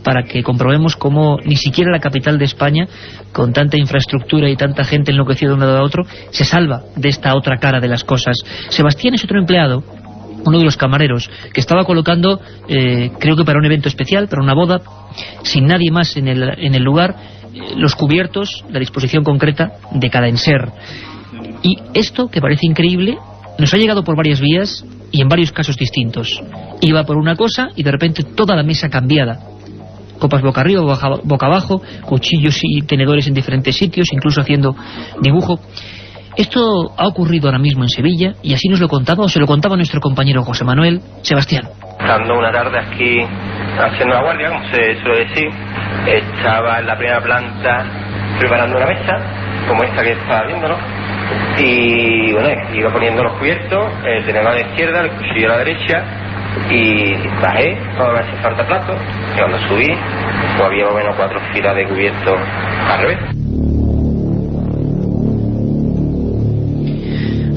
S1: para que comprobemos cómo ni siquiera la capital de España, con tanta infraestructura y tanta gente enloquecida de un lado a otro, se salva de esta otra cara de las cosas. Sebastián es otro empleado, uno de los camareros, que estaba colocando, creo que para un evento especial, para una boda, sin nadie más en el lugar, los cubiertos, la disposición concreta de cada enser. Y esto, que parece increíble, nos ha llegado por varias vías y en varios casos distintos. Iba por una cosa y de repente toda la mesa cambiada. Copas boca arriba, boca abajo, cuchillos y tenedores en diferentes sitios, incluso haciendo dibujo. Esto ha ocurrido ahora mismo en Sevilla, y así nos lo contaba, o se lo contaba nuestro compañero José Manuel. Sebastián.
S17: Estando una tarde aquí haciendo la guardia, como se suele decir, estaba en la primera planta preparando una mesa, como esta que está viendo, ¿no? Y bueno, iba poniendo los cubiertos, el tenedor a la izquierda, el cuchillo a la derecha, y bajé para ver si falta plato, y cuando subí, pues había más o menos 4 filas de cubiertos al revés.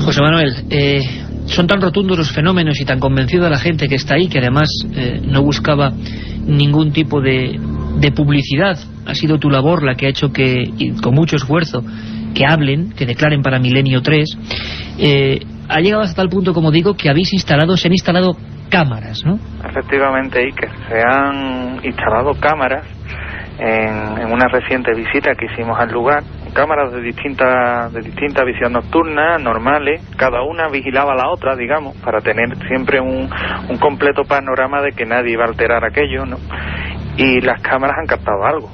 S1: José Manuel, son tan rotundos los fenómenos y tan convencida la gente que está ahí, que además no buscaba ningún tipo de publicidad. Ha sido tu labor la que ha hecho que, y con mucho esfuerzo, que hablen, que declaren para Milenio 3. Ha llegado hasta tal punto, como digo, que se han instalado cámaras, ¿no?
S3: Efectivamente, Iker, se han instalado cámaras en una reciente visita que hicimos al lugar, cámaras de distinta visión nocturna, normales, cada una vigilaba a la otra, digamos, para tener siempre un completo panorama de que nadie iba a alterar aquello, ¿no? Y las cámaras han captado algo.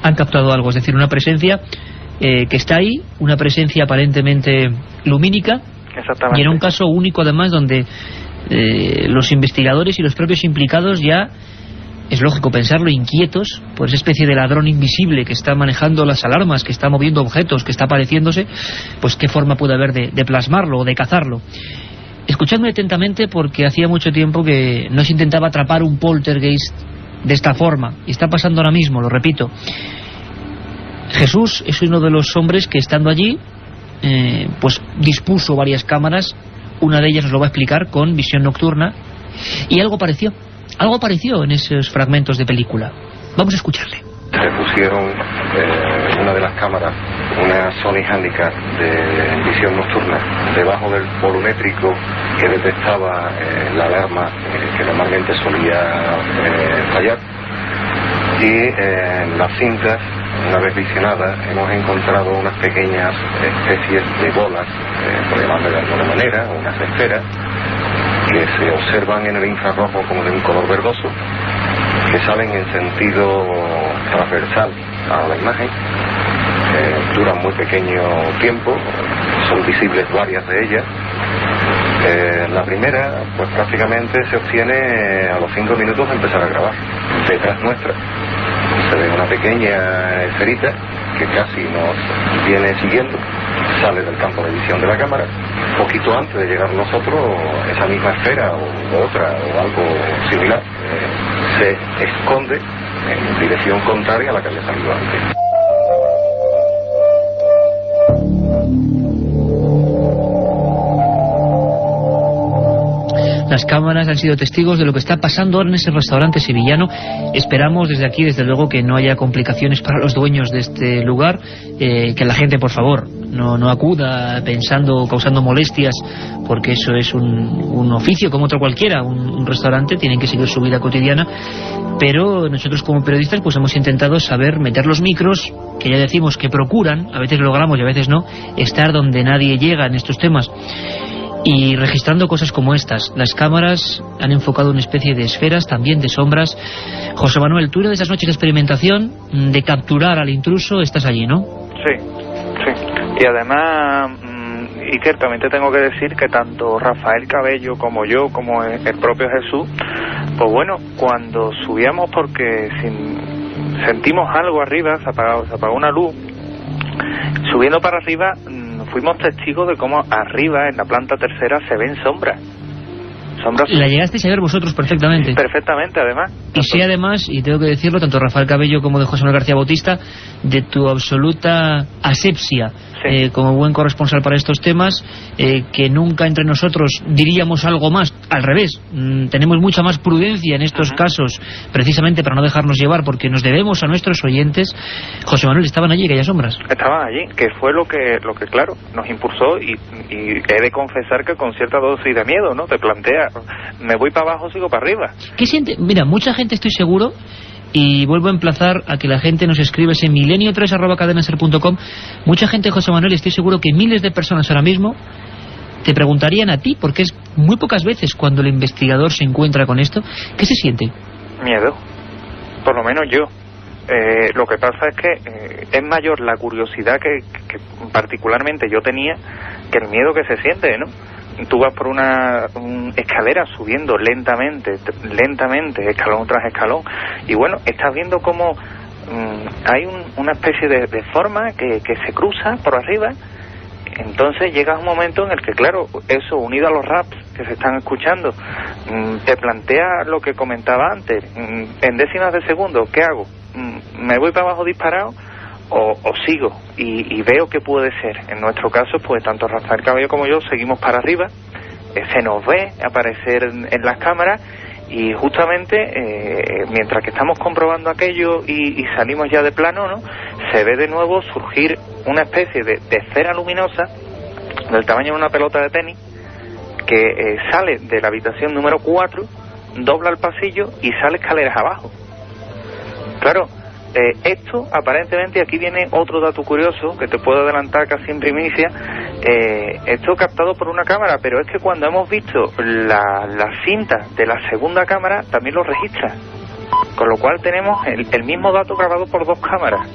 S1: Han captado algo, es decir, una presencia que está ahí, una presencia aparentemente lumínica.
S3: Exactamente.
S1: Y en un caso único, además, donde los investigadores y los propios implicados ya, es lógico pensarlo, inquietos por esa especie de ladrón invisible que está manejando las alarmas, que está moviendo objetos, que está apareciéndose, pues qué forma puede haber de plasmarlo o de cazarlo. Escuchadme atentamente, porque hacía mucho tiempo que no se intentaba atrapar un poltergeist de esta forma, y está pasando ahora mismo, lo repito. Jesús es uno de los hombres que, estando allí, pues dispuso varias cámaras. Una de ellas nos lo va a explicar, con visión nocturna, y algo apareció en esos fragmentos de película. Vamos a escucharle.
S18: Se pusieron una de las cámaras, una Sony Handicap de visión nocturna, debajo del volumétrico que detectaba la alarma que normalmente solía fallar, y en las cintas, una vez visionadas, hemos encontrado unas pequeñas especies de bolas, por llamarle de alguna manera, unas esferas, que se observan en el infrarrojo como de un color verdoso, que salen en sentido transversal a la imagen, duran muy pequeño tiempo, son visibles varias de ellas, La primera, pues prácticamente se obtiene a los 5 minutos de empezar a grabar. Detrás nuestra se ve una pequeña esferita que casi nos viene siguiendo, sale del campo de visión de la cámara. Poquito antes de llegar nosotros, esa misma esfera o otra o algo similar se esconde en dirección contraria a la que había salido antes.
S1: Las cámaras han sido testigos de lo que está pasando ahora en ese restaurante sevillano. Esperamos desde aquí, desde luego, que no haya complicaciones para los dueños de este lugar, que la gente, por favor, no acuda pensando, causando molestias, porque eso es un oficio como otro cualquiera, un restaurante, tienen que seguir su vida cotidiana. Pero nosotros como periodistas pues hemos intentado saber meter los micros, que ya decimos que procuran, a veces lo logramos y a veces no, estar donde nadie llega en estos temas. Y registrando cosas como estas. Las cámaras han enfocado una especie de esferas, también de sombras. José Manuel, tú, de esas noches de experimentación, de capturar al intruso, estás allí, ¿no?
S3: Sí. Y además, y ciertamente tengo que decir que tanto Rafael Cabello como yo, como el propio Jesús, pues bueno, cuando subíamos porque sentimos algo arriba, se apagó una luz, subiendo para arriba, fuimos testigos de cómo arriba, en la planta tercera, se ven sombras.
S1: La llegasteis a ver vosotros perfectamente.
S3: Perfectamente, además.
S1: Y sí, además, y tengo que decirlo, tanto Rafael Cabello como de José Manuel García Bautista, de tu absoluta asepsia, como buen corresponsal para estos temas, que nunca entre nosotros diríamos algo más. Al revés, tenemos mucha más prudencia en estos casos, precisamente para no dejarnos llevar, porque nos debemos a nuestros oyentes. José Manuel, ¿estaban allí aquellas sombras?
S3: Estaban allí, que fue lo que claro, nos impulsó, y he de confesar que con cierta dosis de miedo, ¿no? Te plantea, ¿me voy para abajo o sigo para arriba?
S1: ¿Qué siente? Mira, mucha gente, estoy seguro, y vuelvo a emplazar a que la gente nos escriba ese milenio3@cadenaser.com. Mucha gente, José Manuel, estoy seguro que miles de personas ahora mismo te preguntarían a ti, porque es muy pocas veces cuando el investigador se encuentra con esto. ¿Qué se siente?
S3: Miedo, por lo menos yo. Lo que pasa es que es mayor la curiosidad que particularmente yo tenía que el miedo que se siente, ¿no? Tú vas por una escalera subiendo lentamente, escalón tras escalón, y bueno, estás viendo cómo hay una especie de forma que se cruza por arriba. Entonces llega un momento en el que, claro, eso unido a los raps que se están escuchando, te plantea lo que comentaba antes, en décimas de segundo, ¿qué hago? ¿Me voy para abajo disparado o sigo? Y veo que puede ser. En nuestro caso, pues tanto Rafael Cabello como yo seguimos para arriba, se nos ve aparecer en las cámaras, y justamente mientras que estamos comprobando aquello y salimos ya de plano, ¿no?, se ve de nuevo surgir una especie de esfera luminosa del tamaño de una pelota de tenis que sale de la habitación número 4, dobla el pasillo y sale escaleras abajo. Claro, esto aparentemente, aquí viene otro dato curioso que te puedo adelantar casi en primicia, esto captado por una cámara, pero es que cuando hemos visto la cinta de la segunda cámara también lo registra, con lo cual tenemos el mismo dato grabado por dos cámaras.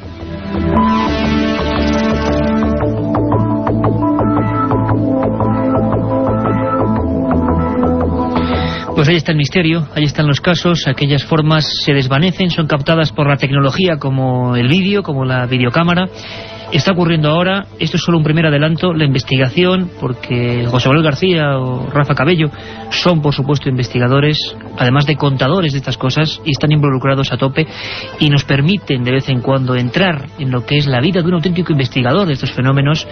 S1: Pues ahí está el misterio, ahí están los casos, aquellas formas se desvanecen, son captadas por la tecnología como el vídeo, como la videocámara. Está ocurriendo ahora, esto es solo un primer adelanto, la investigación, porque José Manuel García o Rafa Cabello son, por supuesto, investigadores, además de contadores de estas cosas, y están involucrados a tope, y nos permiten de vez en cuando entrar en lo que es la vida de un auténtico investigador de estos fenómenos,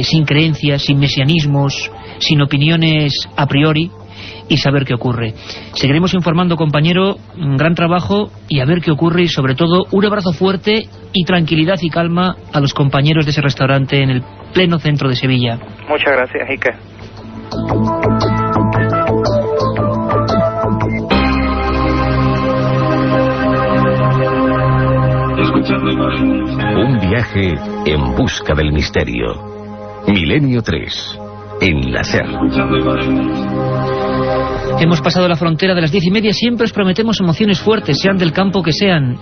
S1: sin creencias, sin mesianismos, sin opiniones a priori, y saber qué ocurre. Seguiremos informando, compañero, un gran trabajo, y a ver qué ocurre, y sobre todo un abrazo fuerte y tranquilidad y calma a los compañeros de ese restaurante en el pleno centro de Sevilla.
S3: Muchas gracias, Iker.
S14: Un viaje en busca del misterio. Milenio 3, en la SER.
S1: Hemos pasado la frontera de las 10:30. Siempre os prometemos emociones fuertes, sean del campo que sean.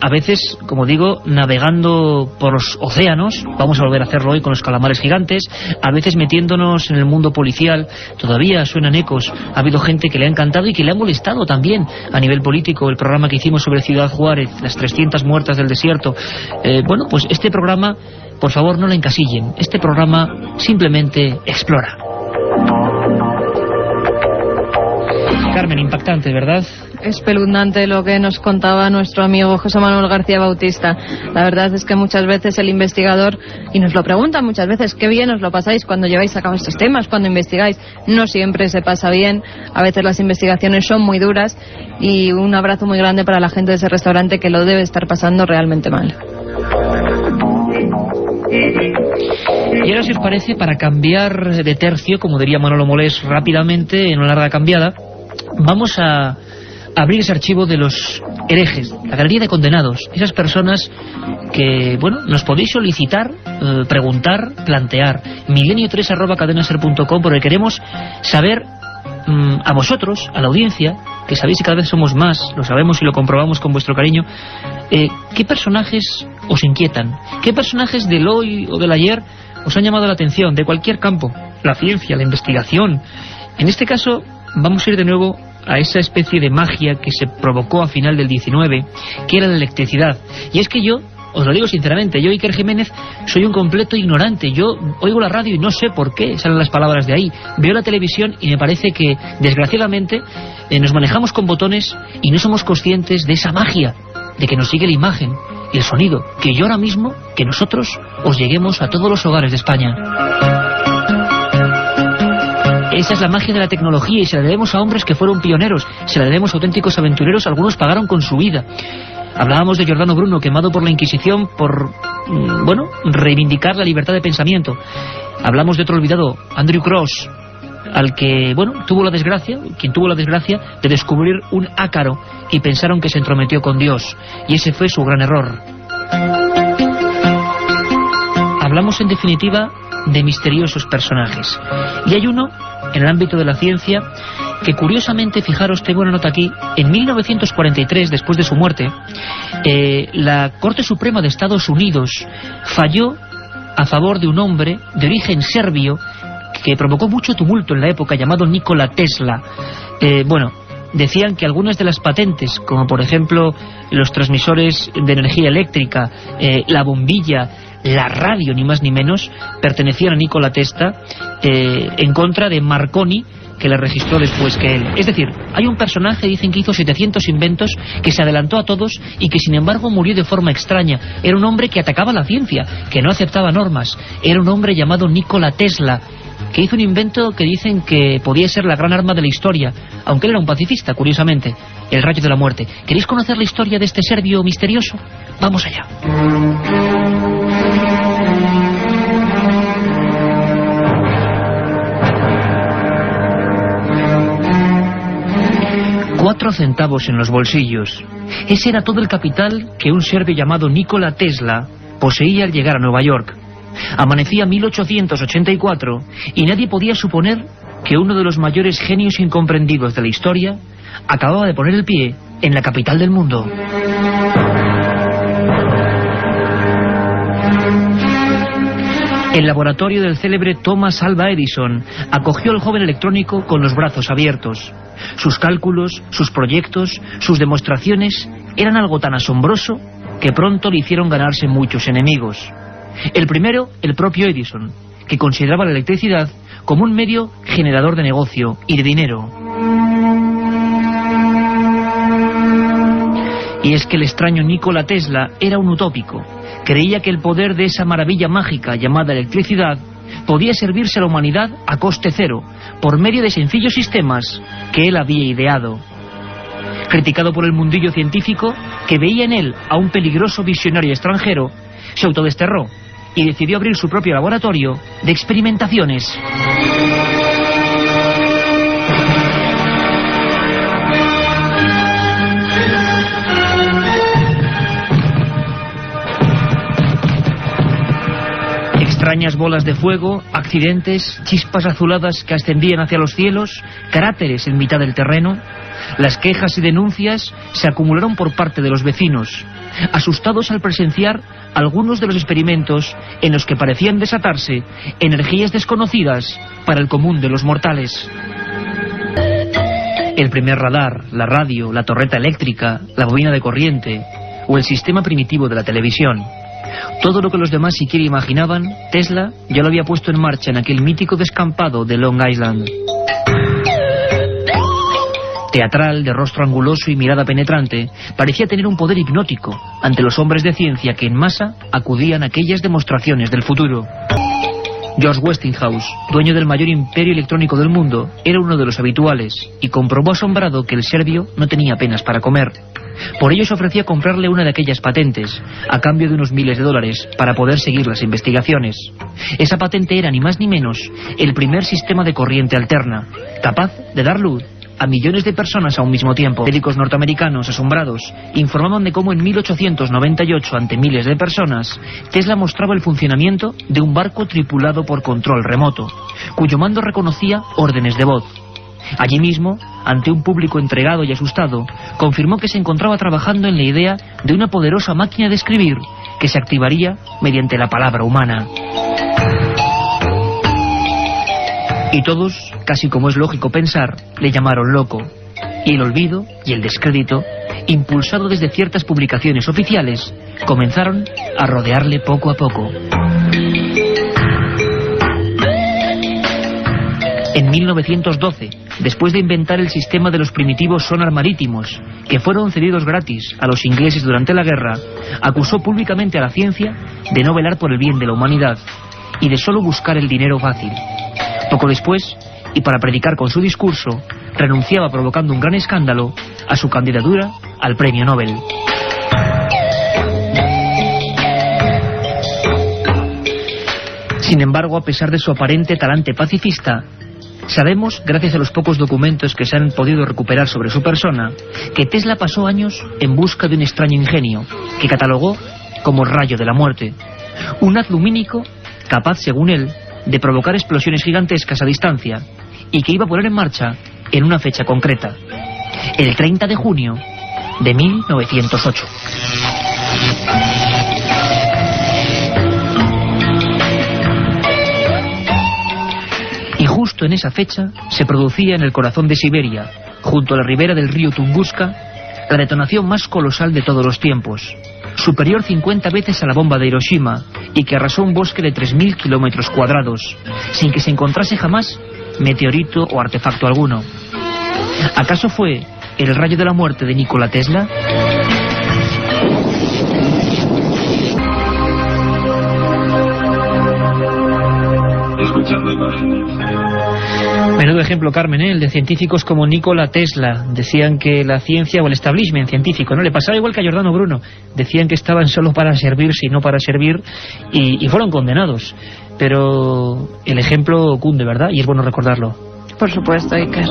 S1: A veces, como digo, navegando por los océanos. Vamos a volver a hacerlo hoy con los calamares gigantes. A veces metiéndonos en el mundo policial. Todavía suenan ecos. Ha habido gente que le ha encantado y que le ha molestado también a nivel político el programa que hicimos sobre Ciudad Juárez, las 300 muertas del desierto. Bueno, pues este programa, por favor, no lo encasillen. Este programa simplemente explora. Carmen, impactante, ¿verdad?
S19: Espeluznante lo que nos contaba nuestro amigo José Manuel García Bautista. La verdad es que muchas veces el investigador, y nos lo preguntan muchas veces, qué bien os lo pasáis cuando lleváis a cabo estos temas, cuando investigáis. No siempre se pasa bien, a veces las investigaciones son muy duras, y un abrazo muy grande para la gente de ese restaurante que lo debe estar pasando realmente mal.
S1: Y ahora, si os parece, para cambiar de tercio, como diría Manolo Molés rápidamente, en una larga cambiada, vamos a abrir ese archivo de los herejes, la galería de condenados, esas personas que, bueno, nos podéis solicitar, preguntar, plantear. milenio3@cadenaser.com, porque queremos saber a vosotros, a la audiencia, que sabéis que cada vez somos más, lo sabemos y lo comprobamos con vuestro cariño, ¿qué personajes os inquietan? ¿Qué personajes del hoy o del ayer os han llamado la atención, de cualquier campo? La ciencia, la investigación. En este caso vamos a ir de nuevo a esa especie de magia que se provocó a final del 19, que era la electricidad. Y es que yo, os lo digo sinceramente, yo, Iker Jiménez, soy un completo ignorante. Yo oigo la radio y no sé por qué salen las palabras de ahí. Veo la televisión y me parece que, desgraciadamente, nos manejamos con botones y no somos conscientes de esa magia, de que nos sigue la imagen y el sonido, que yo ahora mismo, que nosotros os lleguemos a todos los hogares de España. Esa es la magia de la tecnología, y se la debemos a hombres que fueron pioneros, se la debemos a auténticos aventureros, algunos pagaron con su vida. Hablábamos de Giordano Bruno, quemado por la Inquisición por, reivindicar la libertad de pensamiento. Hablamos de otro olvidado, Andrew Cross, al que, quien tuvo la desgracia de descubrir un ácaro y pensaron que se entrometió con Dios, y ese fue su gran error. Hablamos, en definitiva, de misteriosos personajes. Y hay uno, en el ámbito de la ciencia, que curiosamente, fijaros, tengo una nota aquí, en 1943, después de su muerte, la Corte Suprema de Estados Unidos falló a favor de un hombre de origen serbio que provocó mucho tumulto en la época, llamado Nikola Tesla. Decían que algunas de las patentes, como por ejemplo los transmisores de energía eléctrica, la bombilla, la radio, ni más ni menos, pertenecían a Nikola Tesla, en contra de Marconi, que le registró después que él. Es decir, hay un personaje, dicen, que hizo 700 inventos, que se adelantó a todos y que sin embargo murió de forma extraña. Era un hombre que atacaba la ciencia, que no aceptaba normas. Era un hombre llamado Nikola Tesla, que hizo un invento que dicen que podía ser la gran arma de la historia, aunque él era un pacifista, curiosamente, el rayo de la muerte. ¿Queréis conocer la historia de este serbio misterioso? Vamos allá. 4 centavos en los bolsillos. Ese era todo el capital que un serbio llamado Nikola Tesla poseía al llegar a Nueva York. Amanecía 1884 y nadie podía suponer que uno de los mayores genios incomprendidos de la historia acababa de poner el pie en la capital del mundo. El laboratorio del célebre Thomas Alva Edison acogió al joven electrónico con los brazos abiertos. Sus cálculos, sus proyectos, sus demostraciones eran algo tan asombroso que pronto le hicieron ganarse muchos enemigos. El primero, el propio Edison, que consideraba la electricidad como un medio generador de negocio y de dinero. Y es que el extraño Nikola Tesla era un utópico. Creía que el poder de esa maravilla mágica llamada electricidad podía servirse a la humanidad a coste cero, por medio de sencillos sistemas que él había ideado. Criticado por el mundillo científico, que veía en él a un peligroso visionario extranjero, se autodesterró y decidió abrir su propio laboratorio de experimentaciones. Extrañas bolas de fuego, accidentes, chispas azuladas que ascendían hacia los cielos, cráteres en mitad del terreno. Las quejas y denuncias se acumularon por parte de los vecinos, asustados al presenciar algunos de los experimentos en los que parecían desatarse energías desconocidas para el común de los mortales. El primer radar, la radio, la torreta eléctrica, la bobina de corriente o el sistema primitivo de la televisión. Todo lo que los demás siquiera imaginaban, Tesla ya lo había puesto en marcha en aquel mítico descampado de Long Island. Teatral, de rostro anguloso y mirada penetrante, parecía tener un poder hipnótico ante los hombres de ciencia que en masa acudían a aquellas demostraciones del futuro. George Westinghouse, dueño del mayor imperio electrónico del mundo, era uno de los habituales y comprobó asombrado que el serbio no tenía apenas para comer. Por ello se ofrecía comprarle una de aquellas patentes, a cambio de unos miles de dólares, para poder seguir las investigaciones. Esa patente era ni más ni menos el primer sistema de corriente alterna, capaz de dar luz a millones de personas a un mismo tiempo. Médicos norteamericanos, asombrados, informaban de cómo en 1898, ante miles de personas, Tesla mostraba el funcionamiento de un barco tripulado por control remoto, cuyo mando reconocía órdenes de voz. Allí mismo, ante un público entregado y asustado, confirmó que se encontraba trabajando en la idea de una poderosa máquina de escribir que se activaría mediante la palabra humana. Y todos, casi como es lógico pensar, le llamaron loco. Y el olvido y el descrédito, impulsado desde ciertas publicaciones oficiales, comenzaron a rodearle poco a poco. En 1912, después de inventar el sistema de los primitivos sonar marítimos, que fueron cedidos gratis a los ingleses durante la guerra, acusó públicamente a la ciencia de no velar por el bien de la humanidad y de solo buscar el dinero fácil. Poco después, y para predicar con su discurso, renunciaba provocando un gran escándalo a su candidatura al premio Nobel. Sin embargo, a pesar de su aparente talante pacifista, sabemos, gracias a los pocos documentos que se han podido recuperar sobre su persona, que Tesla pasó años en busca de un extraño ingenio, que catalogó como el rayo de la muerte. Un haz lumínico capaz, según él, de provocar explosiones gigantescas a distancia y que iba a poner en marcha en una fecha concreta, el 30 de junio de 1908. Y justo en esa fecha se producía en el corazón de Siberia, junto a la ribera del río Tunguska, la detonación más colosal de todos los tiempos, superior 50 veces a la bomba de Hiroshima, y que arrasó un bosque de 3.000 kilómetros cuadrados, sin que se encontrase jamás meteorito o artefacto alguno. ¿Acaso fue el rayo de la muerte de Nikola Tesla?
S16: Escuchando imágenes.
S1: Menudo ejemplo, Carmen, ¿eh? El de científicos como Nikola Tesla. Decían que la ciencia, o el establishment científico, ¿no? Le pasaba igual que a Giordano Bruno. Decían que estaban solo para servirse y no para servir, y fueron condenados. Pero el ejemplo cunde, ¿verdad? Y es bueno recordarlo.
S19: Por supuesto, Iker.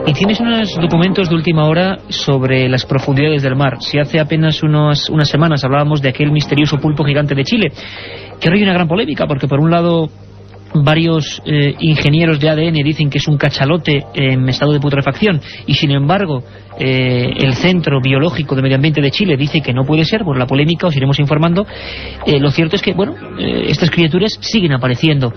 S1: Y tienes unos documentos de última hora sobre las profundidades del mar. Si hace apenas unas semanas hablábamos de aquel misterioso pulpo gigante de Chile, que ahora hay una gran polémica, porque por un lado varios ingenieros de ADN dicen que es un cachalote en estado de putrefacción, y sin embargo el Centro Biológico de Medio Ambiente de Chile dice que no puede ser. Por la polémica os iremos informando. Lo cierto es que, bueno, estas criaturas siguen apareciendo.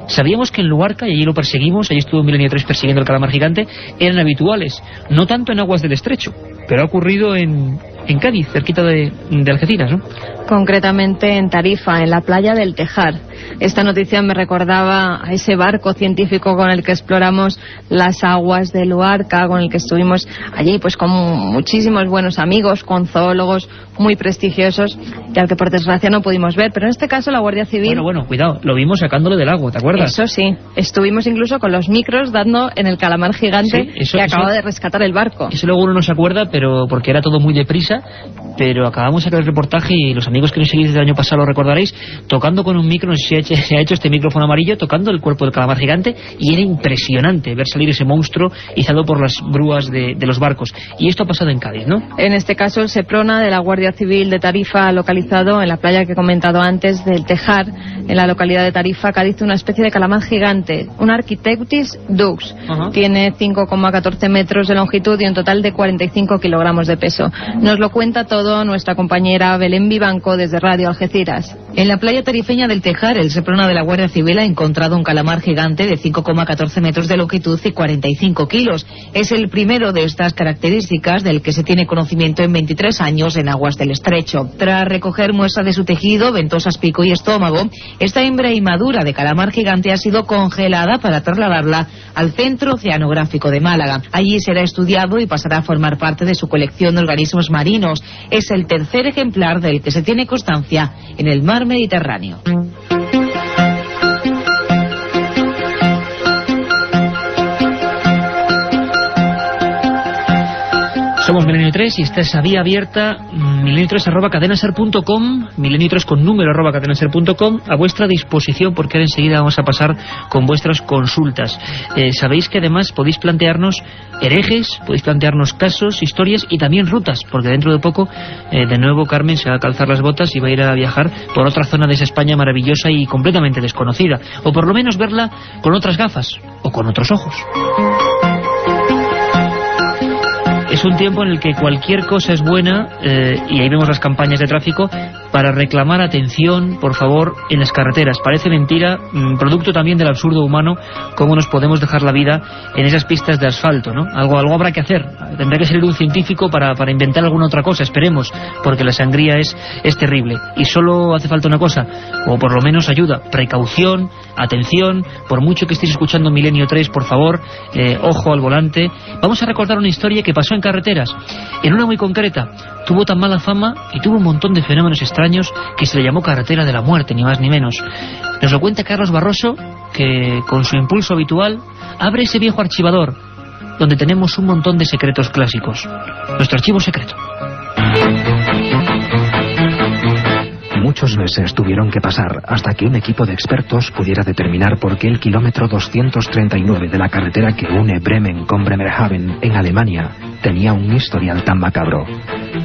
S1: Sabíamos que en Luarca, y allí lo perseguimos, allí estuvo Milenio 3 persiguiendo el calamar gigante, eran habituales, no tanto en aguas del estrecho, pero ha ocurrido en Cádiz, cerquita de Algeciras, ¿no?
S19: Concretamente en Tarifa, en la playa del Tejar. Esta noticia me recordaba a ese barco científico con el que exploramos las aguas de Luarca, con el que estuvimos allí pues con muchísimos buenos amigos, con zoólogos muy prestigiosos, y al que por desgracia no pudimos ver. Pero en este caso la Guardia Civil...
S1: Bueno, cuidado, lo vimos sacándolo del agua, ¿te acuerdas?
S19: Eso sí, estuvimos incluso con los micros dando en el calamar gigante, sí, que acaba de rescatar el barco.
S1: Eso luego uno no se acuerda, pero porque era todo muy deprisa, pero acabamos de sacar el reportaje y los amigos que nos seguís desde el año pasado lo recordaréis, tocando con un micro, no sé se ha hecho este micrófono amarillo tocando el cuerpo del calamar gigante, y era impresionante ver salir ese monstruo izado por las grúas de los barcos. Y esto ha pasado en Cádiz, ¿no?
S19: En este caso, el Seprona de la Guardia Civil de Tarifa ha localizado en la playa que he comentado antes del Tejar, en la localidad de Tarifa, Cádiz, una especie de calamar gigante, un Architeutis dux. Tiene 5,14 metros de longitud y un total de 45 kilogramos de peso. Nos lo cuenta todo nuestra compañera Belén Vivanco desde Radio Algeciras.
S20: En la playa tarifeña del Tejar, el Seprona de la Guardia Civil ha encontrado un calamar gigante de 5,14 metros de longitud y 45 kilos. Es el primero de estas características del que se tiene conocimiento en 23 años en aguas del estrecho. Tras recoger muestra de su tejido, ventosas, pico y estómago, esta hembra inmadura de calamar gigante ha sido congelada para trasladarla al Centro Oceanográfico de Málaga. Allí será estudiado y pasará a formar parte de su colección de organismos marinos. Es el tercer ejemplar del que se tiene constancia en el mar Mediterráneo.
S1: Somos Milenio 3 y esta es a vía abierta, milenio3@cadenaser.com, milenio3 con número @cadenaser.com, a vuestra disposición, porque ahora enseguida vamos a pasar con vuestras consultas. Sabéis que además podéis plantearnos herejes, podéis plantearnos casos, historias y también rutas, porque dentro de poco, de nuevo Carmen se va a calzar las botas y va a ir a viajar por otra zona de esa España maravillosa y completamente desconocida, o por lo menos verla con otras gafas o con otros ojos. Es un tiempo en el que cualquier cosa es buena, y ahí vemos las campañas de tráfico para reclamar atención, por favor, en las carreteras. Parece mentira, producto también del absurdo humano, cómo nos podemos dejar la vida en esas pistas de asfalto, ¿no? Algo habrá que hacer. Tendrá que salir un científico para inventar alguna otra cosa, esperemos, porque la sangría es terrible. Y solo hace falta una cosa, o por lo menos ayuda, precaución, atención, por mucho que estéis escuchando Milenio 3, por favor, ojo al volante. Vamos a recordar una historia que pasó en carreteras, en una muy concreta. Tuvo tan mala fama y tuvo un montón de fenómenos extraños que se le llamó carretera de la muerte, ni más ni menos. Nos lo cuenta Carlos Barroso, que con su impulso habitual abre ese viejo archivador donde tenemos un montón de secretos clásicos. Nuestro archivo secreto.
S11: Muchos meses tuvieron que pasar hasta que un equipo de expertos pudiera determinar por qué el kilómetro 239 de la carretera que une Bremen con Bremerhaven en Alemania tenía un historial tan macabro.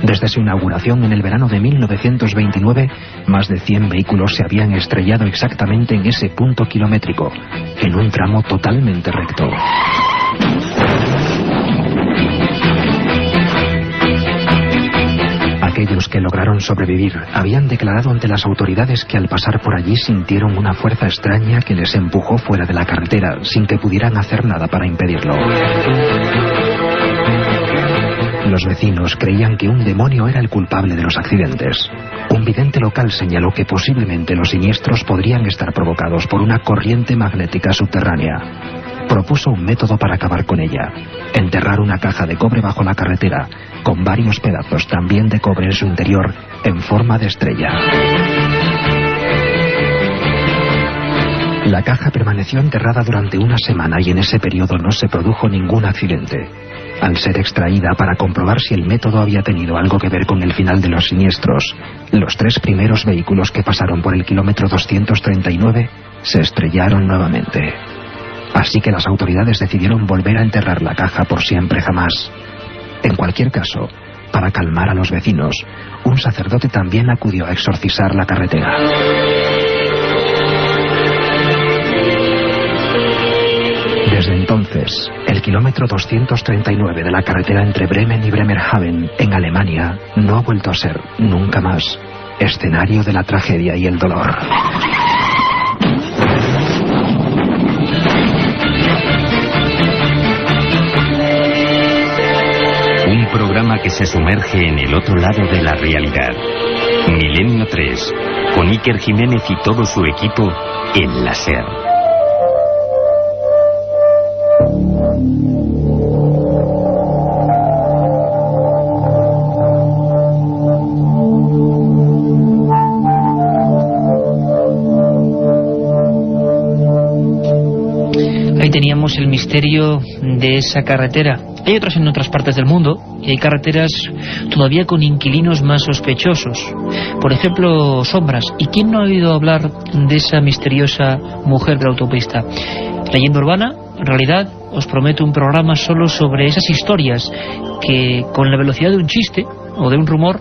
S11: Desde su inauguración en el verano de 1929, más de 100 vehículos se habían estrellado exactamente en ese punto kilométrico, en un tramo totalmente recto. Aquellos que lograron sobrevivir habían declarado ante las autoridades que al pasar por allí sintieron una fuerza extraña que les empujó fuera de la carretera sin que pudieran hacer nada para impedirlo. Los vecinos creían que un demonio era el culpable de los accidentes. Un vidente local señaló que posiblemente los siniestros podrían estar provocados por una corriente magnética subterránea. Propuso un método para acabar con ella: enterrar una caja de cobre bajo la carretera, con varios pedazos también de cobre en su interior, en forma de estrella. La caja permaneció enterrada durante una semana y en ese periodo no se produjo ningún accidente. Al ser extraída para comprobar si el método había tenido algo que ver con el final de los siniestros, los 3 primeros vehículos que pasaron por el kilómetro 239 se estrellaron nuevamente. Así que las autoridades decidieron volver a enterrar la caja por siempre jamás. En cualquier caso, para calmar a los vecinos, un sacerdote también acudió a exorcizar la carretera. Desde entonces, el kilómetro 239 de la carretera entre Bremen y Bremerhaven, en Alemania, no ha vuelto a ser, nunca más, escenario de la tragedia y el dolor.
S4: Un programa que se sumerge en el otro lado de la realidad. Milenio 3, con Iker Jiménez y todo su equipo en la SER.
S1: teníamos el misterio de esa carretera. Hay otras en otras partes del mundo y hay carreteras todavía con inquilinos más sospechosos. Por ejemplo, Sombras. ¿Y quién no ha oído hablar de esa misteriosa mujer de la autopista? Leyenda urbana, en realidad, os prometo un programa solo sobre esas historias que, con la velocidad de un chiste o de un rumor,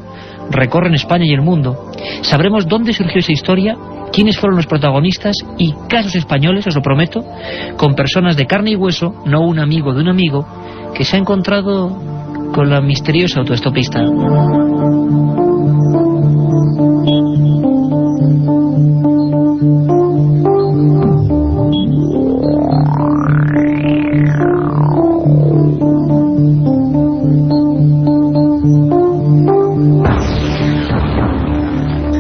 S1: recorren España y el mundo. Sabremos dónde surgió esa historia, quiénes fueron los protagonistas y casos españoles, os lo prometo, con personas de carne y hueso, no un amigo de un amigo, que se ha encontrado con la misteriosa autoestopista.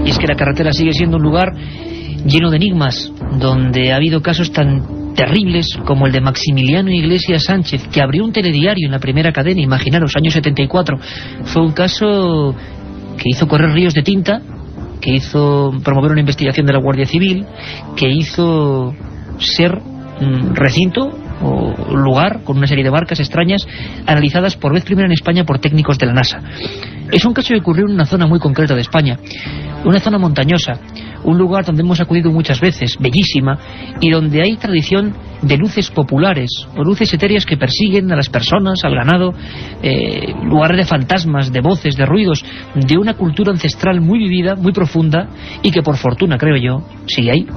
S1: Y es que la carretera sigue siendo un lugar lleno de enigmas, donde ha habido casos tan terribles como el de Maximiliano Iglesias Sánchez, que abrió un telediario en la primera cadena, imaginaros, año 74. Fue un caso que hizo correr ríos de tinta, que hizo promover una investigación de la Guardia Civil, que hizo ser recinto o lugar con una serie de marcas extrañas analizadas por vez primera en España por técnicos de la NASA. Es un caso que ocurrió en una zona muy concreta de España, una zona montañosa, un lugar donde hemos acudido muchas veces, bellísima, y donde hay tradición de luces populares o luces etéreas que persiguen a las personas, al ganado, lugares de fantasmas, de voces, de ruidos, de una cultura ancestral muy vivida, muy profunda, y que por fortuna, creo yo, sigue ahí.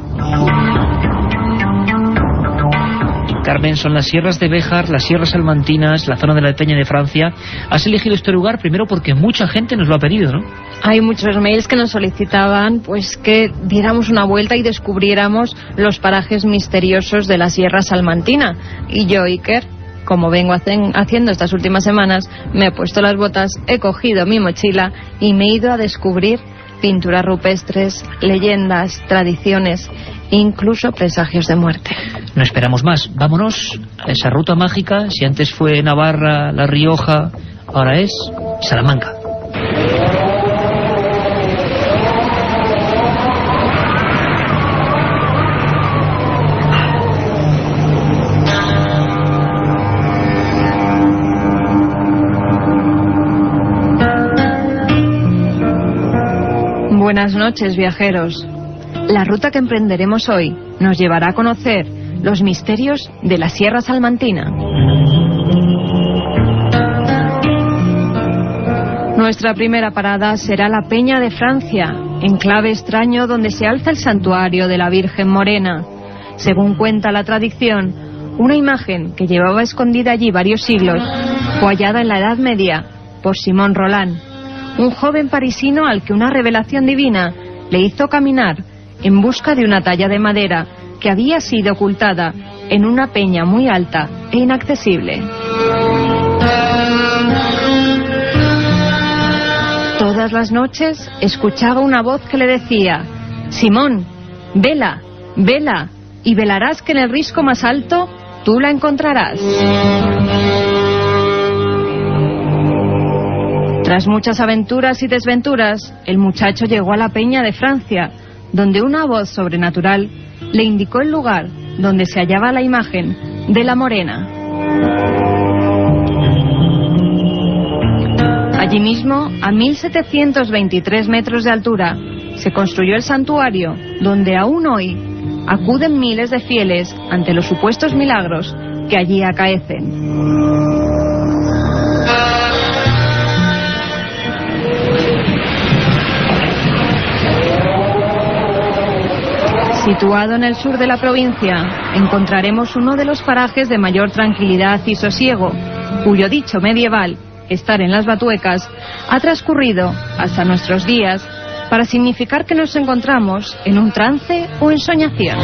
S1: Carmen, son las sierras de Béjar, las sierras salmantinas, la zona de la Peña de Francia. Has elegido este lugar primero porque mucha gente nos lo ha pedido, ¿no?
S19: Hay muchos mails que nos solicitaban pues que diéramos una vuelta y descubriéramos los parajes misteriosos de la Sierra Salmantina. Y yo, Iker, como vengo haciendo estas últimas semanas, me he puesto las botas, he cogido mi mochila y me he ido a descubrir pinturas rupestres, leyendas, tradiciones, incluso presagios de muerte.
S1: No esperamos más, vámonos a esa ruta mágica. Si antes fue Navarra, La Rioja, ahora es Salamanca.
S19: Buenas noches, viajeros. La ruta que emprenderemos hoy nos llevará a conocer los misterios de la Sierra Salmantina. Nuestra primera parada será la Peña de Francia, enclave extraño donde se alza el santuario de la Virgen Morena. Según cuenta la tradición, una imagen que llevaba escondida allí varios siglos fue hallada en la Edad Media por Simón Roland, un joven parisino al que una revelación divina le hizo caminar en busca de una talla de madera que había sido ocultada en una peña muy alta e inaccesible. Todas las noches escuchaba una voz que le decía: Simón, vela, vela, y velarás que en el risco más alto tú la encontrarás. Tras muchas aventuras y desventuras, el muchacho llegó a la Peña de Francia, donde una voz sobrenatural le indicó el lugar donde se hallaba la imagen de la Morena. Allí mismo, a 1723 metros de altura, se construyó el santuario, donde aún hoy acuden miles de fieles ante los supuestos milagros que allí acaecen. Situado en el sur de la provincia, encontraremos uno de los parajes de mayor tranquilidad y sosiego, cuyo dicho medieval, estar en las Batuecas, ha transcurrido hasta nuestros días para significar que nos encontramos en un trance o ensoñación.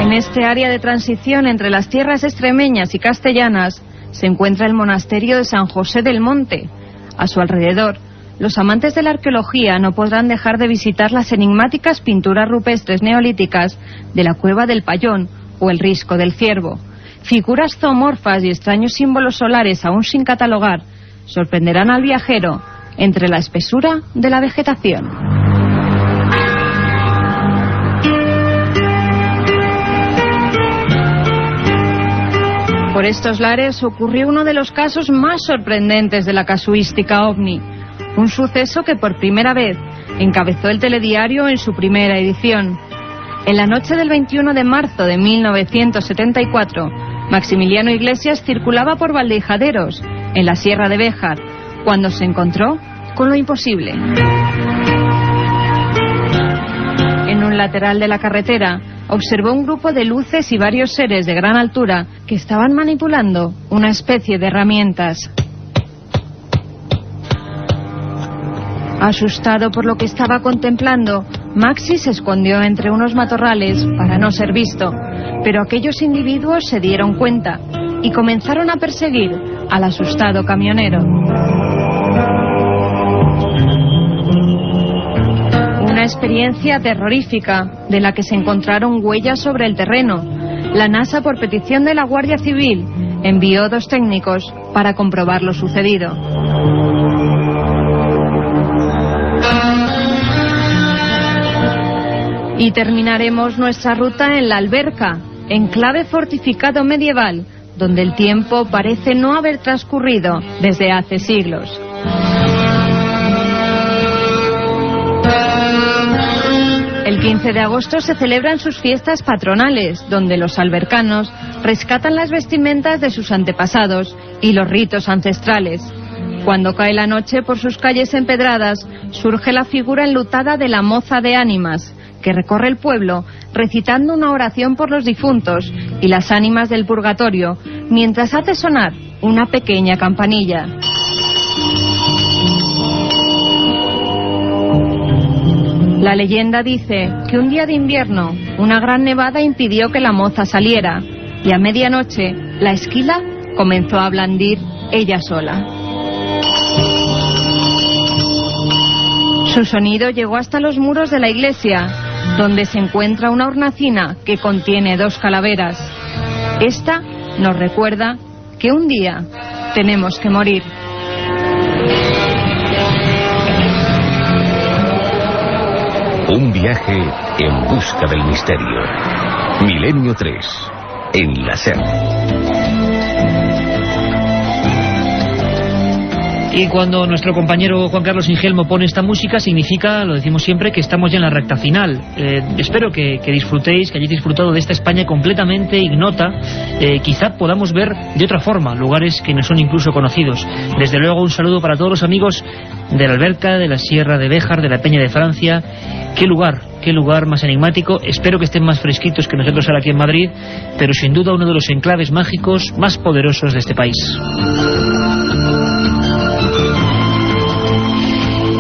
S19: En este área de transición entre las tierras extremeñas y castellanas se encuentra el monasterio de San José del Monte. A su alrededor, los amantes de la arqueología no podrán dejar de visitar las enigmáticas pinturas rupestres neolíticas de la Cueva del Payón o el Risco del Ciervo. Figuras zoomorfas y extraños símbolos solares aún sin catalogar sorprenderán al viajero entre la espesura de la vegetación. Por estos lares ocurrió uno de los casos más sorprendentes de la casuística OVNI. Un suceso que por primera vez encabezó el telediario en su primera edición. En la noche del 21 de marzo de 1974, Maximiliano Iglesias circulaba por Valdejaderos, en la Sierra de Béjar, cuando se encontró con lo imposible. En un lateral de la carretera, observó un grupo de luces y varios seres de gran altura que estaban manipulando una especie de herramientas. Asustado por lo que estaba contemplando, Maxi se escondió entre unos matorrales para no ser visto, pero aquellos individuos se dieron cuenta y comenzaron a perseguir al asustado camionero. Una experiencia terrorífica de la que se encontraron huellas sobre el terreno. La NASA, por petición de la Guardia Civil, envió 2 técnicos para comprobar lo sucedido. Y terminaremos nuestra ruta en La Alberca, enclave fortificado medieval, donde el tiempo parece no haber transcurrido desde hace siglos. El 15 de agosto se celebran sus fiestas patronales, donde los albercanos rescatan las vestimentas de sus antepasados y los ritos ancestrales. Cuando cae la noche, por sus calles empedradas, surge la figura enlutada de la moza de ánimas, que recorre el pueblo recitando una oración por los difuntos y las ánimas del purgatorio, mientras hace sonar una pequeña campanilla. La leyenda dice que un día de invierno una gran nevada impidió que la moza saliera y a medianoche la esquila comenzó a blandir ella sola. Su sonido llegó hasta los muros de la iglesia, donde se encuentra una hornacina que contiene 2 calaveras. Esta nos recuerda que un día tenemos que morir.
S14: Un viaje en busca del misterio. Milenio 3, en la SER.
S1: Y cuando nuestro compañero Juan Carlos Ingelmo pone esta música, significa, lo decimos siempre, que estamos ya en la recta final. Espero que disfrutéis, que hayáis disfrutado de esta España completamente ignota. Quizá podamos ver de otra forma lugares que no son incluso conocidos. Desde luego, un saludo para todos los amigos de la Alberca, de la Sierra de Béjar, de la Peña de Francia. Qué lugar más enigmático. Espero que estén más fresquitos que nosotros ahora aquí en Madrid, pero sin duda uno de los enclaves mágicos más poderosos de este país.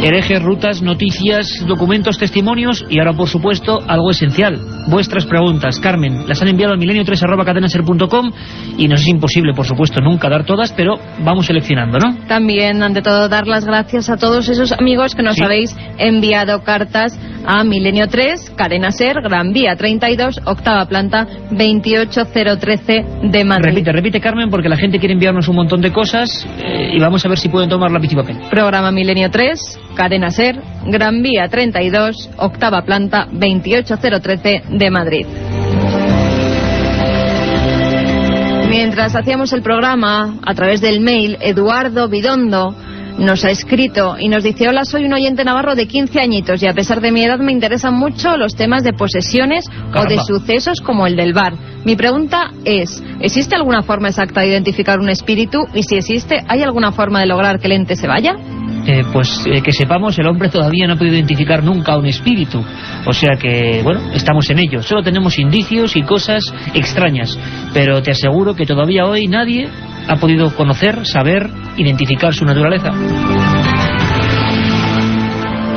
S1: Herejes, rutas, noticias, documentos, testimonios y ahora, por supuesto, algo esencial. Vuestras preguntas, Carmen, las han enviado a milenio3@cadenaser.com y nos es imposible, por supuesto, nunca dar todas, pero vamos seleccionando, ¿no?
S19: También, ante todo, dar las gracias a todos esos amigos que nos habéis enviado cartas a Milenio 3, Cadena Ser, Gran Vía 32, octava planta, 28013 de Madrid.
S1: Repite, Carmen, porque la gente quiere enviarnos un montón de cosas y vamos a ver si pueden tomar lápiz y papel.
S19: Programa Milenio 3, Cadena Ser, Gran Vía 32, octava planta, 28013 de Madrid. Mientras hacíamos el programa, a través del mail, Eduardo Bidondo nos ha escrito y nos dice: hola, soy un oyente navarro de 15 añitos y a pesar de mi edad me interesan mucho los temas de posesiones o de sucesos como el del bar. Mi pregunta es, ¿existe alguna forma exacta de identificar un espíritu? Y si existe, ¿hay alguna forma de lograr que el ente se vaya?
S1: Que sepamos, el hombre todavía no ha podido identificar nunca un espíritu. O sea que, bueno, estamos en ello. Solo tenemos indicios y cosas extrañas. Pero te aseguro que todavía hoy nadie ha podido conocer, saber, identificar su naturaleza.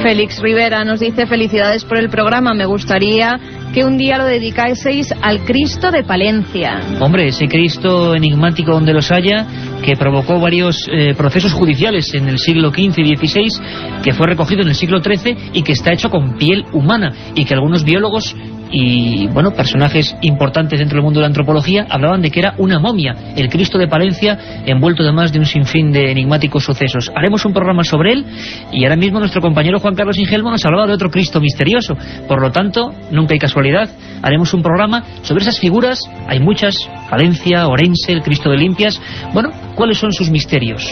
S19: Félix Rivera nos dice: felicidades por el programa, me gustaría que un día lo dedicaseis al Cristo de Palencia.
S1: Hombre, ese Cristo enigmático donde los haya, que provocó varios procesos judiciales en el siglo XV y XVI, que fue recogido en el siglo XIII y que está hecho con piel humana y que algunos biólogos y, bueno, personajes importantes dentro del mundo de la antropología hablaban de que era una momia, el Cristo de Palencia, envuelto además de un sinfín de enigmáticos sucesos. Haremos un programa sobre él, y ahora mismo nuestro compañero Juan Carlos Ingelmo nos hablaba de otro Cristo misterioso. Por lo tanto, nunca hay casualidad, haremos un programa sobre esas figuras. Hay muchas: Palencia, Orense, el Cristo de Limpias. Bueno, ¿cuáles son sus misterios?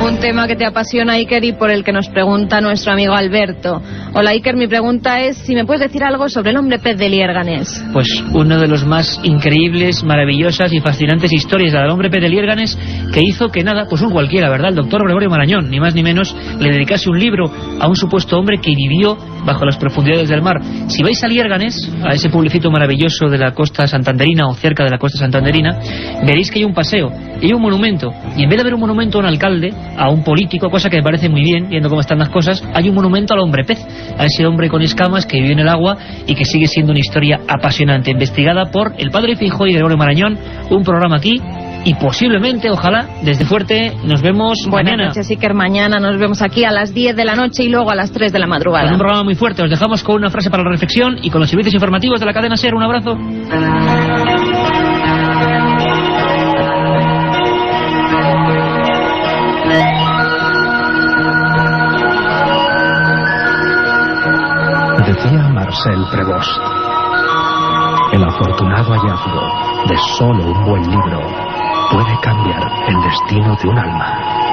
S19: Un tema que te apasiona, Iker, y por el que nos pregunta nuestro amigo Alberto. Hola, Iker, mi pregunta es si me puedes decir algo sobre el hombre pez de Liérganes.
S1: Pues uno de los más increíbles, maravillosas y fascinantes historias del hombre pez de Liérganes, que hizo que nada, pues un cualquiera, ¿verdad?, el doctor Gregorio Marañón, ni más ni menos, le dedicase un libro a un supuesto hombre que vivió bajo las profundidades del mar. Si vais a Liérganes, a ese pueblecito maravilloso de la costa santanderina, o cerca de la costa santanderina, veréis que hay un paseo y hay un monumento, y en vez de haber un monumento a un alcalde, a un político, cosa que me parece muy bien, viendo cómo están las cosas, hay un monumento al hombre pez, a ese hombre con escamas que vive en el agua y que sigue siendo una historia apasionante, investigada por el padre Feijóo y Gregorio Marañón. Un programa aquí, y posiblemente, ojalá, desde Fuerte, nos vemos mañana.
S19: Buenas noches, Iker. Mañana nos vemos aquí a las 10 de la noche y luego a las 3 de la madrugada.
S1: Con un programa muy fuerte. Os dejamos con una frase para la reflexión y con los servicios informativos de la cadena SER. Un abrazo.
S11: Decía Marcel Prévost: el afortunado hallazgo de solo un buen libro puede cambiar el destino de un alma.